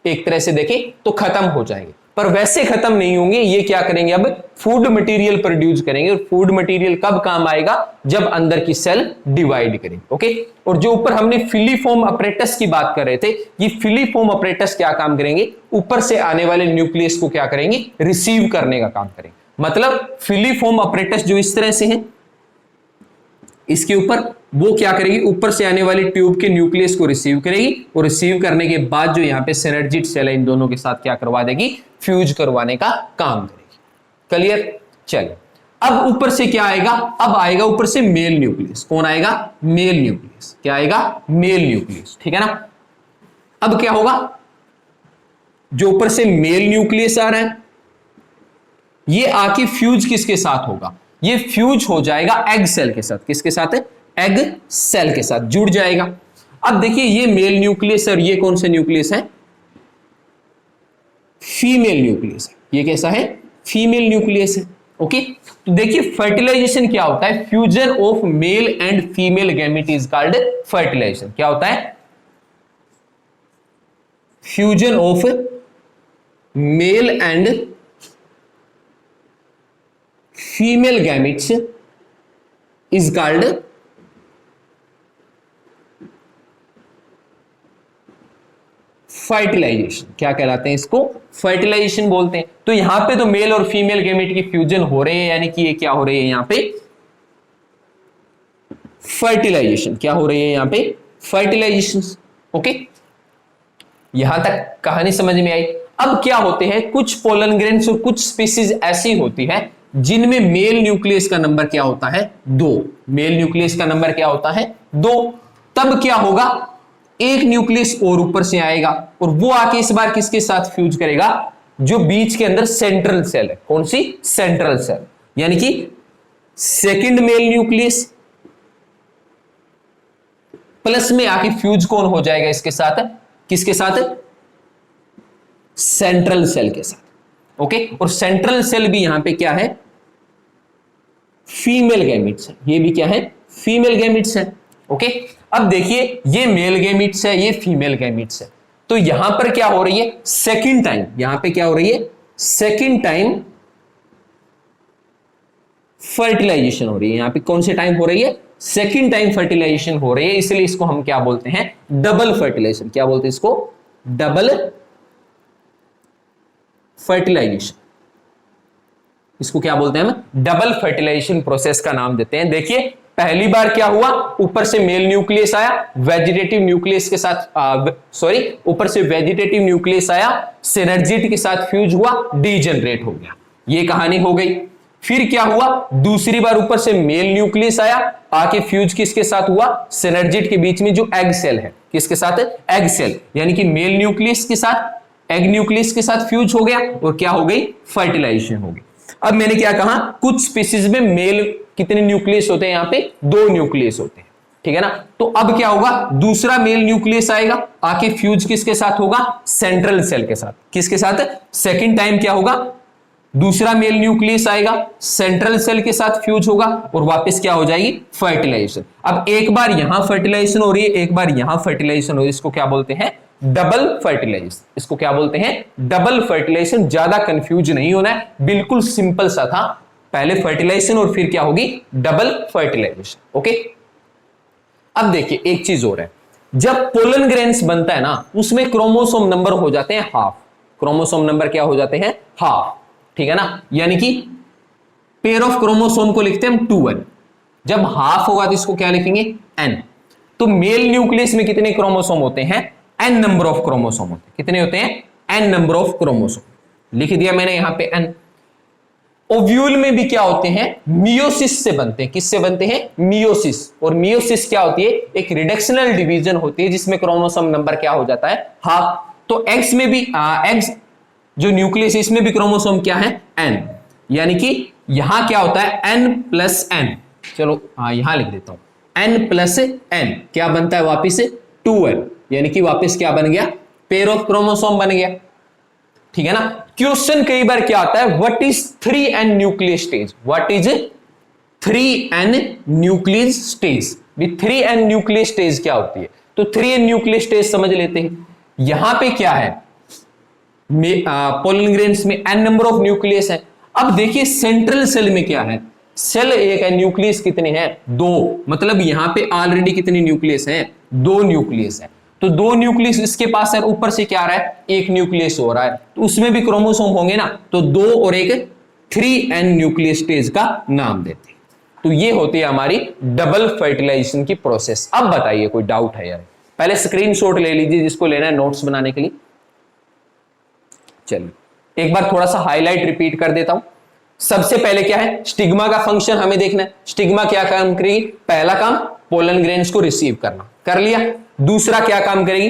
एक तरह से देखें तो खत्म हो जाएंगे, पर वैसे खत्म नहीं होंगे। ये क्या करेंगे, अब फूड मटेरियल प्रोड्यूस करेंगे। और फूड मटेरियल कब काम आएगा, जब अंदर की सेल डिवाइड करेंगे। ओके, और जो ऊपर हमने फिलीफॉर्म अपरेटस की बात कर रहे थे, ये फिलीफॉर्म अपरेटस क्या काम करेंगे, ऊपर से आने वाले न्यूक्लियस को क्या करेंगे, रिसीव करने का काम करेंगे। मतलब फिलीफॉर्म अपरेटस जो इस तरह से है, इसके ऊपर वो क्या करेगी, ऊपर से आने वाली ट्यूब के न्यूक्लियस को रिसीव करेगी, और रिसीव करने के बाद जो यहां पे सिनर्जिट सेल है, इन दोनों के साथ क्या करवा देगी, फ्यूज करवाने का काम करेगी। क्लियर। चलिए अब ऊपर से क्या आएगा, अब आएगा ऊपर से मेल न्यूक्लियस। कौन आएगा, मेल न्यूक्लियस। क्या आएगा, मेल न्यूक्लियस। ठीक है ना। अब क्या होगा, जो ऊपर से मेल न्यूक्लियस आ रहा है, ये आके फ्यूज किसके साथ होगा, ये फ्यूज हो जाएगा एग सेल के साथ। किसके साथ है, एग सेल के साथ जुड़ जाएगा। अब देखिए ये मेल न्यूक्लियस और ये कौन सा न्यूक्लियस है, फीमेल न्यूक्लियस है। ये कैसा है, फीमेल न्यूक्लियस है। ओके, तो देखिए फर्टिलाइजेशन क्या होता है, fusion of male and female gamete is called fertilisation. क्या होता है, fusion of male and female gametes is called fertilisation. क्या कहलाते हैं इसको, फर्टिलाइजेशन बोलते हैं। तो यहां पे तो मेल और फीमेल गैमेट की फ्यूजन हो रहे हैं, यानी कि ये क्या हो रही है, यहां पे फर्टिलाइजेशन। क्या हो रही है यहां पे, फर्टिलाइजेशन। ओके, यहां तक कहानी समझ में आई। अब क्या होते हैं, कुछ पोलन ग्रेन्स और कुछ स्पीसीज ऐसी होती है जिनमें मेल न्यूक्लियस का नंबर क्या होता है, 2। मेल न्यूक्लियस का नंबर क्या होता है, 2। तब क्या होगा, एक न्यूक्लियस और ऊपर से आएगा, और वो आके इस बार किसके साथ फ्यूज करेगा, जो बीच के अंदर सेंट्रल सेल है। कौन सी, सेंट्रल सेल। यानी कि सेकंड मेल न्यूक्लियस प्लस में आके फ्यूज कौन हो जाएगा इसके साथ, किसके साथ, सेंट्रल सेल के साथ। ओके, और सेंट्रल सेल भी यहां पे क्या है, फीमेल गैमेट्स है। ये भी क्या है, फीमेल गैमेट्स है। ओके, अब देखिए ये मेल गैमेट्स है, ये फीमेल गैमेट्स है। तो यहां पर क्या हो रही है, सेकंड टाइम, यहां पे क्या हो रही है, सेकंड टाइम फर्टिलाइजेशन हो रही है। यहां पे कौन से टाइम हो रही है, सेकंड टाइम फर्टिलाइजेशन हो रही है। इसलिए इसको हम क्या बोलते हैं, डबल फर्टिलाइजेशन। क्या बोलते हैं इसको, डबल फर्टिलाइजेशन। इसको क्या बोलते हैं हम, डबल फर्टिलाइजेशन प्रोसेस का नाम देते हैं। देखिए पहली बार क्या हुआ, ऊपर से मेल न्यूक्लियस आया, वेजिटेटिव न्यूक्लियस के साथ ऊपर से वेजिटेटिव न्यूक्लियस आया, सिनर्जिट के साथ फ्यूज हुआ, डीजेनरेट हो गया। ये कहानी हो गई। फिर क्या हुआ, दूसरी बार ऊपर से मेल न्यूक्लियस आया, आके फ्यूज किसके साथ हुआ, सिनर्जिट के बीच में जो एग सेल है, किसके साथ, एग सेल। यानी कि मेल न्यूक्लियस के साथ एग न्यूक्लियस के साथ फ्यूज हो गया, और क्या हो गई, फर्टिलाइजेशन हो गई। अब मैंने क्या कहा, कुछ स्पीसीज में मेल कितने न्यूक्लियस होते हैं, यहां पे 2 न्यूक्लियस होते हैं। ठीक है ना। तो अब क्या होगा, दूसरा मेल न्यूक्लियस आएगा, आके फ्यूज किसके साथ होगा, सेंट्रल सेल के साथ। किसके साथ, सेकंड टाइम क्या होगा, दूसरा मेल न्यूक्लियस आएगा, सेंट्रल सेल के साथ फ्यूज होगा और वापस क्या हो जाएगी, फर्टिलाइजेशन। अब एक बार यहां फर्टिलाइजेशन हो रही है, एक बार यहां फर्टिलाइजेशन हो रही है, इसको क्या बोलते हैं, डबल फर्टिलाइजेशन। इसको क्या बोलते हैं, डबल फर्टिलाइजेशन। ज्यादा कंफ्यूज नहीं होना है, बिल्कुल सिंपल सा था, पहले फर्टिलाइजेशन और फिर क्या होगी, डबल फर्टिलाइजेशन। ओके, अब देखिए एक चीज और है, जब पोलन ग्रेन्स बनता है ना, उसमें क्रोमोसोम नंबर हो जाते हैं हाफ। क्रोमोसोम नंबर क्या हो जाते हैं, हाफ, ठीक है ना, यानी कि पेयर ऑफ क्रोमोसोम को लिखते हैं हम 2n, जब हाफ होगा तो इसको क्या लिखेंगे, n। तो मेल न्यूक्लियस में कितने क्रोमोसोम होते हैं, n नंबर ऑफ क्रोमोसोम होते हैं। कितने होते हैं, n नंबर ऑफ क्रोमोसोम, लिख दिया मैंने यहां पे n। ओव्यूल में भी क्या होते हैं, मियोसिस से बनते हैं। किससे बनते हैं, मियोसिस। और मियोसिस क्या होती है, एक रिडक्शनल डिवीजन होती है जिसमें क्रोमोसोम नंबर क्या हो जाता है, हाफ। तो एक्स में भी एक्स जो न्यूक्लियस, इसमें भी क्रोमोसोम क्या है, n, यानी कि यहां क्या होता है, n प्लस n। चलो यहां लिख देता हूं, n प्लस n क्या बनता है, वापिस 2n, यानी कि वापिस क्या बन गया, पेयर ऑफ क्रोमोसोम बन गया, ठीक है ना। क्वेश्चन कई बार क्या आता है, what is 3n nucleus stage, what is 3n nucleus stage, भी 3n न्यूक्लियस स्टेज क्या होती है, तो 3n न्यूक्लियस स्टेज समझ लेते हैं। यहां पे क्या है, पोलन ग्रेन्स में n नंबर ऑफ न्यूक्लियस है। अब देखिए सेंट्रल सेल में क्या है, सेल एक है, न्यूक्लियस कितने हैं, 2, मतलब यहां पे ऑलरेडी कितने न्यूक्लियस हैं, 2 न्यूक्लियस है। तो 2 न्यूक्लियस इसके पास है, ऊपर से क्या आ रहा है, 1 न्यूक्लियस हो रहा है, तो उसमें भी क्रोमोसोम होंगे ना, तो 2 और 1 3n न्यूक्लियस स्टेज का नाम देते हैं। तो ये होती है हमारी डबल फर्टिलाइजेशन की प्रोसेस। अब बताइए कोई डाउट है यार, पहले स्क्रीनशॉट ले लीजिए जिसको लेना है नोट्स बनाने के लिए। चलिए एक बार थोड़ा सा हाईलाइट रिपीट कर देता हूं। सबसे पहले क्या है, स्टिग्मा का फंक्शन हमें देखना है। स्टिग्मा क्या काम करेगी, पहला काम पोलन ग्रेन्स को रिसीव करना, कर लिया। दूसरा क्या काम करेगी,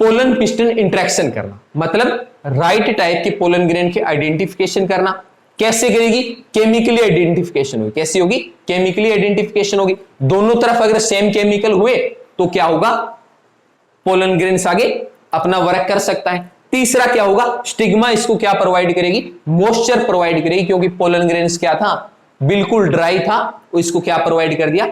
पोलन पिस्टन इंटरेक्शन करना, मतलब राइट टाइप के पोलन ग्रेन के आइडेंटिफिकेशन करना। कैसे करेगी, केमिकली आइडेंटिफिकेशन होगी। कैसी होगी, केमिकली आइडेंटिफिकेशन होगी। दोनों तरफ अगर सेम केमिकल हुए तो क्या होगा, पोलन ग्रेन्स आगे अपना वर्क कर सकता है। तीसरा क्या होगा, स्टिग्मा इसको क्या प्रोवाइड करेगी, मॉइस्चर प्रोवाइड करेगी, क्योंकि पोलन ग्रेन्स क्या था, बिल्कुल ड्राई था, इसको क्या प्रोवाइड कर दिया,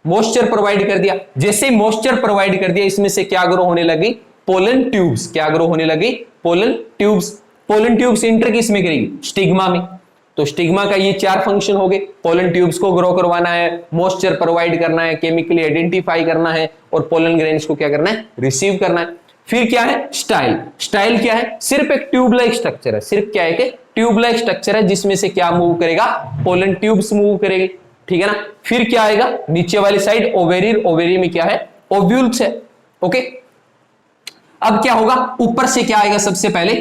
मॉइस्चर प्रोवाइड कर दिया। जैसे मॉइस्चर प्रोवाइड कर दिया, इसमें से क्या ग्रो होने लगी, पोलन ट्यूब्स। क्या ग्रो होने लगी, pollen tubes. Pollen tubes inter किस में करेगी, स्टिग्मा में। तो स्टिग्मा का ये 4 फंक्शन हो गए, पोलन ट्यूब्स को ग्रो करवाना है, मॉइस्चर प्रोवाइड करना है, केमिकली आइडेंटिफाई करना है, और पोलन ग्रेन्स को क्या करना है, रिसीव करना है। फिर क्या है, स्टाइल। स्टाइल क्या है, सिर्फ एक ट्यूब लाइक स्ट्रक्चर है, सिर्फ क्या है कि ट्यूब लाइक स्ट्रक्चर है, जिसमें से क्या मूव करेगा, पोलन ट्यूब्स मूव करेगी, ठीक है ना। फिर क्या आएगा, नीचे वाली साइड ओवेरी, ओवेरी में क्या है, ओव्यूल्स है। ओके, अब क्या होगा, ऊपर से क्या आएगा, सबसे पहले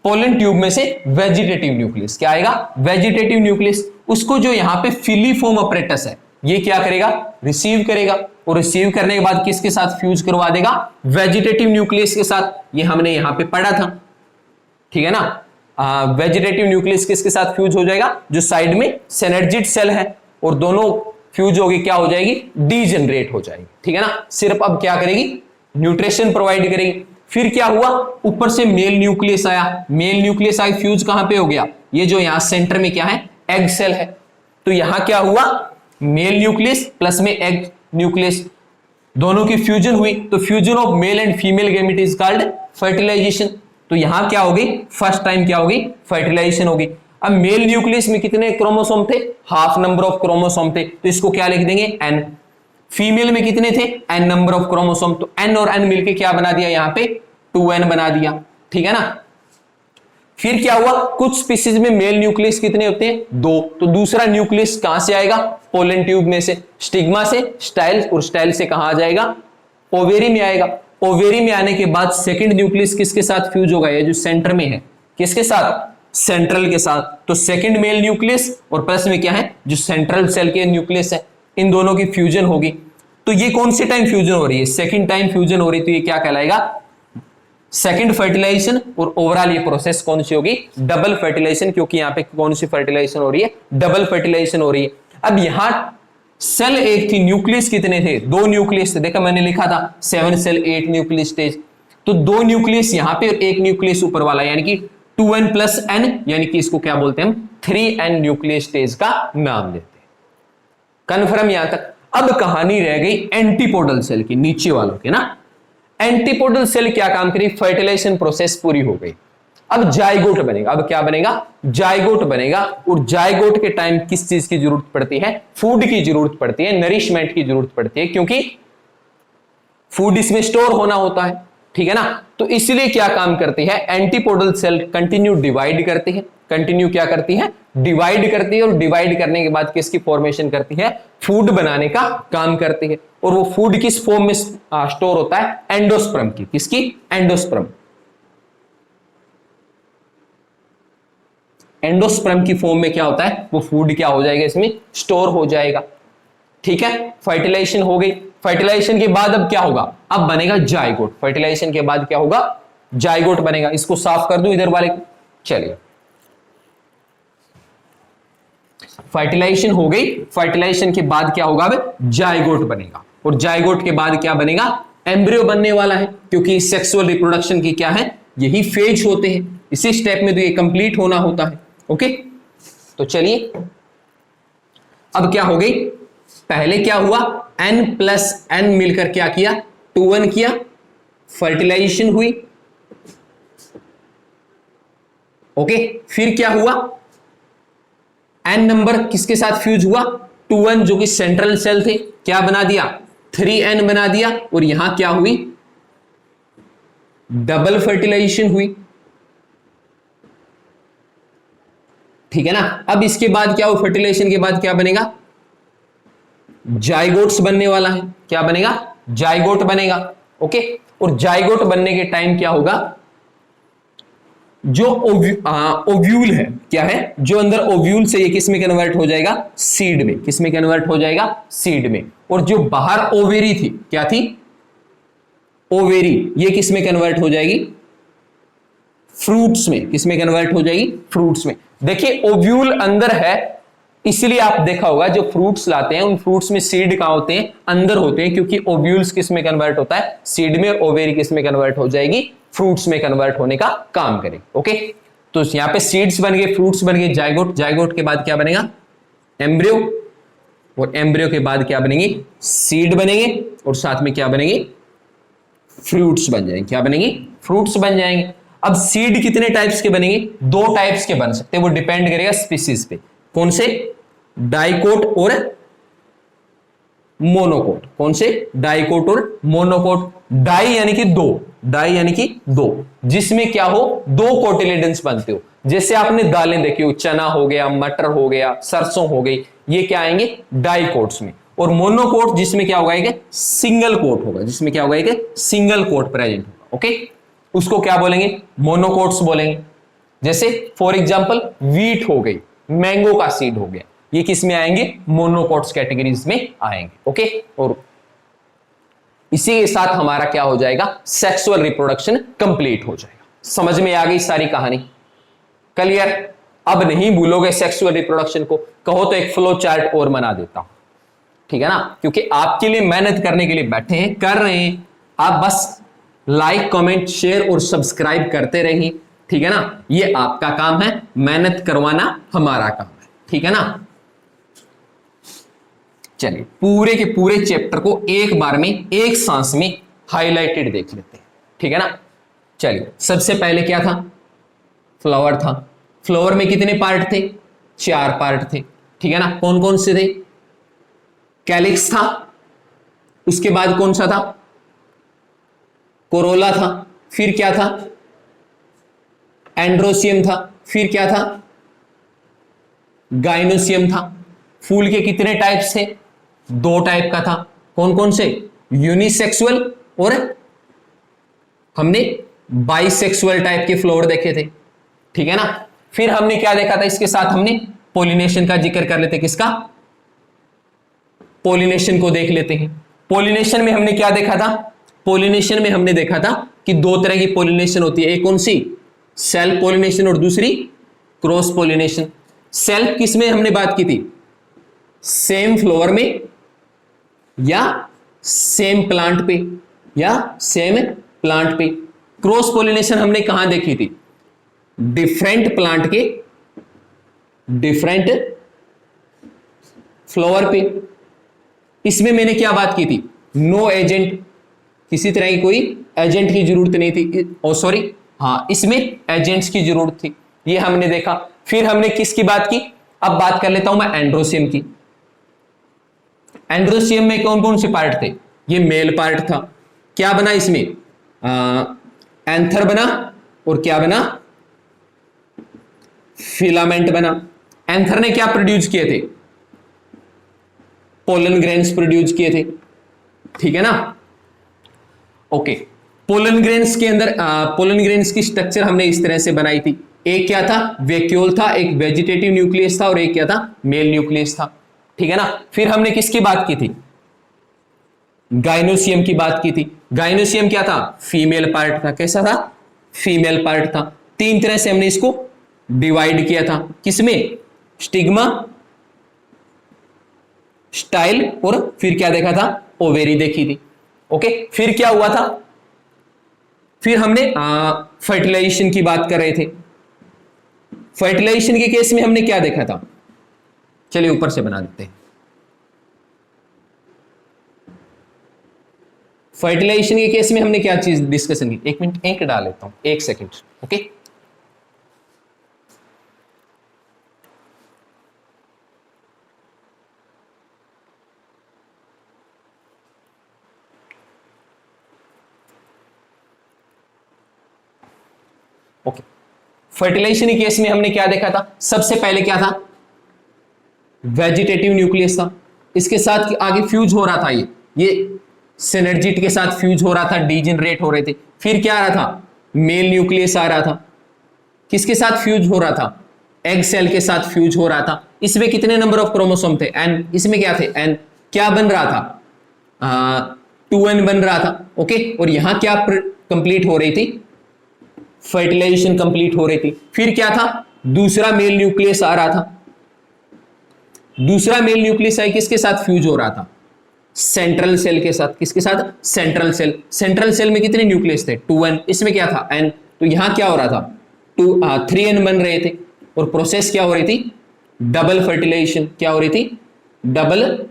पोलन ट्यूब में से वेजिटेटिव न्यूक्लियस। क्या आएगा, वेजिटेटिव न्यूक्लियस। उसको जो यहां पे फिलीफोम अपरेटस है, ये क्या करेगा, रिसीव करेगा, और रिसीव करने के बाद किसके साथ फ्यूज करवा देगा, वेजिटेटिव न्यूक्लियस के साथ। ये हमने यहां पे पढ़ा था, ठीक है ना। वेजिटेटिव न्यूक्लियस किसके साथ फ्यूज हो जाएगा, जो साइड में सिनर्जिड सेल है, और दोनों फ्यूज होगी, क्या हो जाएगी, डीजनरेट हो जाएगी, ठीक है ना। सिर्फ अब क्या करेगी, न्यूट्रिशन प्रोवाइड करेगी। फिर क्या हुआ, ऊपर से मेल न्यूक्लियस आया, मेल न्यूक्लियस आई, फ्यूज कहां पे हो गया, ये जो यहां सेंटर में क्या है, एग सेल है। तो यहां क्या हुआ, मेल न्यूक्लियस प्लस में एग न्यूक्लियस, दोनों की फ्यूजन हुई, तो fusion of male and female gamete is called fertilisation. तो यहां क्या होगी, फर्स्ट टाइम क्या होगी, फर्टिलाइजेशन होगी। अब मेल न्यूक्लियस में कितने क्रोमोसोम थे, हाफ नंबर ऑफ क्रोमोसोम थे, तो इसको क्या लिख देंगे, n। फीमेल में कितने थे, n नंबर ऑफ क्रोमोसोम, तो n और n मिलके क्या बना दिया, यहां पे 2n बना दिया, ठीक है ना। फिर क्या हुआ, कुछ स्पीसीज में मेल न्यूक्लियस कितने होते हैं, 2, तो दूसरा न्यूक्लियस कहां से आएगा, पोलन ट्यूब में से, स्टिग्मा से, स्टाइल, और स्टाइल से कहां आ जाएगा, ओवेरी में आएगा। ओवेरी में आने के बाद सेकंड न्यूक्लियस किसके साथ फ्यूज होगा, ये जो सेंटर में है, किसके साथ, सेंट्रल के साथ। तो सेकंड मेल न्यूक्लियस और प्लस में क्या है, जो सेंट्रल सेल के न्यूक्लियस है, इन दोनों की फ्यूजन होगी। तो ये कौन से टाइम फ्यूजन हो रही है, सेकंड टाइम फ्यूजन हो रही है, तो ये क्या कहलाएगा, सेकंड फर्टिलाइजेशन। और ओवरऑल ये प्रोसेस कौन सी होगी, डबल फर्टिलाइजेशन, क्योंकि यहां पे कौन सी फर्टिलाइजेशन हो रही है, डबल फर्टिलाइजेशन हो रही है। अब यहां सेल एक थी, न्यूक्लियस कितने थे, 2 न्यूक्लियस थे, देखा मैंने लिखा था 7 सेल 8 न्यूक्लियस स्टेज। तो 2 न्यूक्लियस यहां पे और 1 न्यूक्लियस ऊपर वाला, यानी कि 2n प्लस n, यानी कि इसको क्या बोलते हैं हम 3n न्यूक्लियोस्टेज का नाम देते हैं। कन्फर्म यहां तक। अब कहानी रह गई एंटीपोडल सेल की, नीचे वालों के ना। एंटीपोडल सेल क्या काम करी, फर्टिलाइजेशन प्रोसेस पूरी हो गई, अब जाइगोट बनेगा। अब क्या बनेगा, जाइगोट बनेगा। और जाइगोट के टाइम किस चीज की जरूरत पड़ती है, फूड की जरूरत पड़ती है, नरिशमेंट की जरूरत पड़ती है, क्योंकि फूड इसमें स्टोर होना होता है, ठीक है ना। तो इसलिए क्या काम करती है, एंटीपोडल सेल कंटिन्यू डिवाइड करती है, कंटिन्यू क्या करती है, डिवाइड करती है। और डिवाइड करने के बाद किसकी फॉर्मेशन करती है, फूड बनाने का काम करती है। और वो फूड किस फॉर्म में स्टोर होता है, एंडोस्पर्म की, किसकी, एंडोस्पर्म। एंडोस्पर्म की फॉर्म में क्या होता है, वो फूड क्या हो जाएगा, इसमें स्टोर हो जाएगा, ठीक है। फर्टिलाइजेशन हो गई। फर्टिलाइजेशन के बाद अब क्या होगा, अब बनेगा जाइगोट। फर्टिलाइजेशन के बाद क्या होगा, जाइगोट बनेगा। इसको साफ कर दूं इधर वाले को, चलिए। फर्टिलाइजेशन हो गई, फर्टिलाइजेशन के बाद क्या होगा, अब जाइगोट बनेगा। और जाइगोट के बाद क्या बनेगा, एम्ब्रियो बनने वाला है, क्योंकि सेक्सुअल रिप्रोडक्शन की क्या है, यही फेज होते हैं। इसी स्टेप में तो ये कंप्लीट होना होता है। ओके, तो चलिए अब क्या हो गई, पहले क्या हुआ, n प्लस n मिलकर क्या किया, 2n किया, फर्टिलाइजेशन हुई। ओके, फिर क्या हुआ, n नंबर किसके साथ फ्यूज हुआ, 2n जो कि सेंट्रल सेल थे, क्या बना दिया, 3n बना दिया। और यहां क्या हुई, डबल फर्टिलाइजेशन हुई, ठीक है ना। अब इसके बाद क्या हुआ, फर्टिलाइजेशन के बाद क्या बनेगा, जाइगोट्स बनने वाला है। क्या बनेगा, जाइगोट बनेगा। ओके, और जाइगोट बनने के टाइम क्या होगा, जो ओव्यूल है, क्या है, जो अंदर ओव्यूल से ये किस में कन्वर्ट हो जाएगा, सीड में। किस में कन्वर्ट हो जाएगा, सीड में। और जो बाहर ओवेरी थी, क्या थी, ओवेरी, ये किस में कन्वर्ट हो जाएगी, फ्रूट्स में। किस में कन्वर्ट हो जाएगी, फ्रूट्स में। देखिए ओव्यूल अंदर है, इसलिए आप देखा होगा जो फ्रूट्स लाते हैं, उन फ्रूट्स में सीड कहां होते हैं, अंदर होते हैं, क्योंकि ओव्यूल्स किस में कन्वर्ट होता है, सीड में। ओवेरी किस में कन्वर्ट हो जाएगी, फ्रूट्स में कन्वर्ट होने का काम करेगी। ओके, तो यहां पे सीड्स बन गए, फ्रूट्स बन गए, जाइगोट। जाइगोट के बाद क्या बनेगा, एम्ब्रियो। और एम्ब्रियो के बाद क्या बनेंगे, सीड बनेंगे। और साथ में क्या बनेंगे, फ्रूट्स बन जाएंगे। क्या बनेंगे, फ्रूट्स बन जाएंगे। अब सीड कितने टाइप्स के बनेंगे, 2 टाइप्स के बन सकते हैं, वो डिपेंड करेगा स्पीसीज पे। कौन से, डाइकोट और मोनोकोट। कौन से, डाइकोट और मोनोकोट। डाई यानी कि 2, डाई यानी कि 2, जिसमें क्या हो, 2 कोटिलेडन्स बनते हो। जैसे आपने दालें देखी हो, चना हो गया, मटर हो गया, सरसों हो गई, ये क्या आएंगे, डाइकोट्स में। और मोनोकोट जिसमें क्या होगा, एक सिंगल कोट होगा, जिसमें क्या होगा, एक सिंगल कोट प्रेजेंट होगा। ओके, उसको क्या बोलेंगे, मोनोकोट्स बोलेंगे। जैसे फॉर एग्जांपल वीट हो गई, मैंगो का सीड हो गया, ये किस में आएंगे, मोनोकोट्स कैटेगरीज में आएंगे। ओके, और इसी के साथ हमारा क्या हो जाएगा, सेक्सुअल रिप्रोडक्शन कंप्लीट हो जाएगा। समझ में आ गई सारी कहानी, क्लियर। अब नहीं भूलोगे सेक्सुअल रिप्रोडक्शन को, कहो तो एक फ्लो चार्ट और बना देता हूं, ठीक है ना, क्योंकि आपके लिए मेहनत करने के लिए बैठे हैं, कर रहे हैं। आप बस लाइक, कमेंट, शेयर और सब्सक्राइब करते रहिए, ठीक है ना। ये आपका काम है, मेहनत करवाना हमारा काम है, ठीक है ना। चलिए पूरे के पूरे चैप्टर को एक बार में, एक सांस में हाईलाइटेड देख लेते हैं, ठीक है ना। चलिए सबसे पहले क्या था, फ्लावर था। फ्लावर में कितने पार्ट थे, 4 पार्ट थे, ठीक है ना। कौन कौन से थे, कैलिक्स था, उसके बाद कौन सा था, कोरोला था, फिर क्या था, एंड्रोसियम था, फिर क्या था, गाइनोसियम था। फूल के कितने टाइप्स थे, 2 टाइप का था। कौन कौन से, यूनिसेक्सुअल और हमने बाइसेक्सुअल टाइप के फ्लावर देखे थे, ठीक है ना। फिर हमने क्या देखा था, इसके साथ हमने पोलिनेशन का जिक्र कर लेते, किसका, पोलिनेशन को देख लेते हैं। पोलिनेशन में हमने क्या देखा था, पोलिनेशन में हमने देखा था कि 2 तरह की पोलिनेशन होती है, एक कौन सी, सेल्फ पोलिनेशन और दूसरी क्रॉस पोलिनेशन। सेल्फ किस में हमने बात की थी, सेम फ्लावर में या सेम प्लांट पे, या सेम प्लांट पे। क्रॉस पोलिनेशन हमने कहां देखी थी, डिफरेंट प्लांट के डिफरेंट फ्लावर पे। इसमें मैंने क्या बात की थी, नो एजेंट, किसी तरह की कोई एजेंट की जरूरत नहीं थी, ओ सॉरी हाँ इसमें एजेंट्स की जरूरत थी, ये हमने देखा। फिर हमने किसकी बात की, अब बात कर लेता हूं मैं एंड्रोसियम की। एंड्रोसियम में कौन कौन से पार्ट थे, ये मेल पार्ट था, क्या बना इसमें एंथर बना, और क्या बना फिलामेंट बना। एंथर ने क्या प्रोड्यूस किए थे, पोलन ग्रेन्स प्रोड्यूस किए थे, ठीक है ना। ओके, पोलन ग्रेन्स के अंदर पोलन ग्रेन्स की स्ट्रक्चर हमने इस तरह से बनाई थी, एक क्या था वैक्यूल था, एक वेजिटेटिव न्यूक्लियस था, और एक क्या था मेल न्यूक्लियस था, ठीक है ना। फिर हमने किसकी बात की थी, गाइनोसियम की बात की थी। गाइनोसियम क्या था, फीमेल पार्ट था, कैसा था फीमेल पार्ट था। तीन तरह से हमने इसको डिवाइड किया था, किसमें स्टिग्मा, स्टाइल, और फिर क्या देखा था ओवेरी देखी थी। ओके, फिर क्या हुआ था, फिर हमने फर्टिलाइजेशन की बात कर रहे थे। फर्टिलाइजेशन के केस में हमने क्या देखा था, चलिए ऊपर से बना देते हैं। फर्टिलाइजेशन के केस में हमने क्या चीज डिस्कशन की, एक मिनट एक डाल लेता हूं, एक सेकंड। ओके, ओके, फर्टिलाइजेशन के केस में हमने क्या देखा था, सबसे पहले क्या था वेजिटेटिव न्यूक्लियस था, इसके साथ आगे फ्यूज हो रहा था, ये सिनर्जिट के साथ फ्यूज हो रहा था, डीजेनरेट हो रहे थे। फिर क्या आ रहा था, मेल न्यूक्लियस आ रहा था, किसके साथ फ्यूज हो रहा था, एग सेल के साथ फ्यूज हो रहा था। इसमें कितने नंबर ऑफ क्रोमोसोम थे, एन, इसमें क्या थे एन, क्या बन रहा था 2n बन रहा था। ओके, और यहां क्या कंप्लीट हो रही थी, फर्टिलाइजेशन कंप्लीट हो रही थी। फिर क्या था, दूसरा मेल न्यूक्लियस आ रहा था, दूसरा मेल न्यूक्लियस आई, किसके साथ फ्यूज हो रहा था, सेंट्रल सेल के साथ, किसके साथ सेंट्रल सेल। सेंट्रल सेल में कितने न्यूक्लियस थे 2n, इसमें क्या था n, तो यहां क्या हो रहा था 3n बन रहे थे, और प्रोसेस क्या हो रही थी डबल फर्टिलाइजेशन, क्या हो रही थी डबल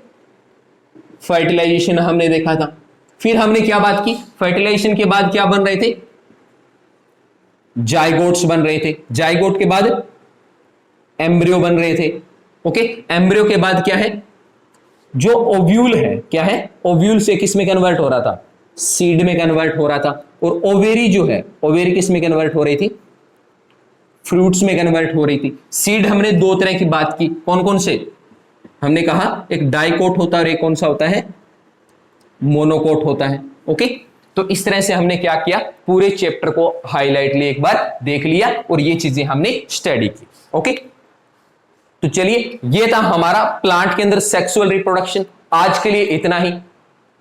फर्टिलाइजेशन हमने देखा था। फिर हमने क्या बात की, फर्टिलाइजेशन के बाद क्या बन रहे थे, जाइगोट्स बन रहे थे, जाइगोट के बाद एम्ब्रियो बन रहे थे। ओके, एम्ब्रियो के बाद क्या है, जो ओव्यूल है, क्या है ओव्यूल से किस में कन्वर्ट हो रहा था, सीड में कन्वर्ट हो रहा था। और ओवेरी जो है, ओवेरी किस में कन्वर्ट हो रही थी, फ्रूट्स में कन्वर्ट हो रही थी। सीड हमने दो तरह की बात की, कौन कौन से, हमने कहा एक डाइकोट होता है और एक कौन सा होता है मोनोकोट होता है। ओके, तो इस तरह से हमने क्या किया, पूरे चैप्टर को हाईलाइटली एक बार देख लिया और ये चीजें हमने स्टडी की। ओके, तो चलिए ये था हमारा प्लांट के अंदर सेक्सुअल रिप्रोडक्शन। आज के लिए इतना ही,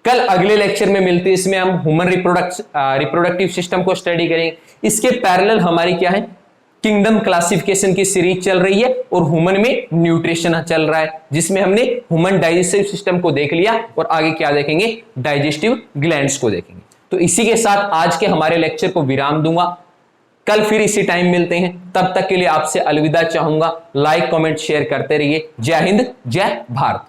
कल अगले लेक्चर में मिलते हैं, इसमें हम ह्यूमन रिप्रोडक्टिव सिस्टम को स्टडी करेंगे। इसके पैरेलल हमारी क्या है, किंगडम क्लासिफिकेशन की सीरीज चल रही है और ह्यूमन में न्यूट्रिशन चल रहा है, जिसमें हमने ह्यूमन डाइजेस्टिव सिस्टम को देख लिया और आगे क्या देखेंगे, डाइजेस्टिव ग्लैंड्स को देखेंगे। तो इसी के साथ आज के हमारे लेक्चर को विराम दूंगा, कल फिर इसी टाइम मिलते हैं, तब तक के लिए आपसे अलविदा चाहूंगा। लाइक कमेंट शेयर करते रहिए। जय हिंद, जय भारत।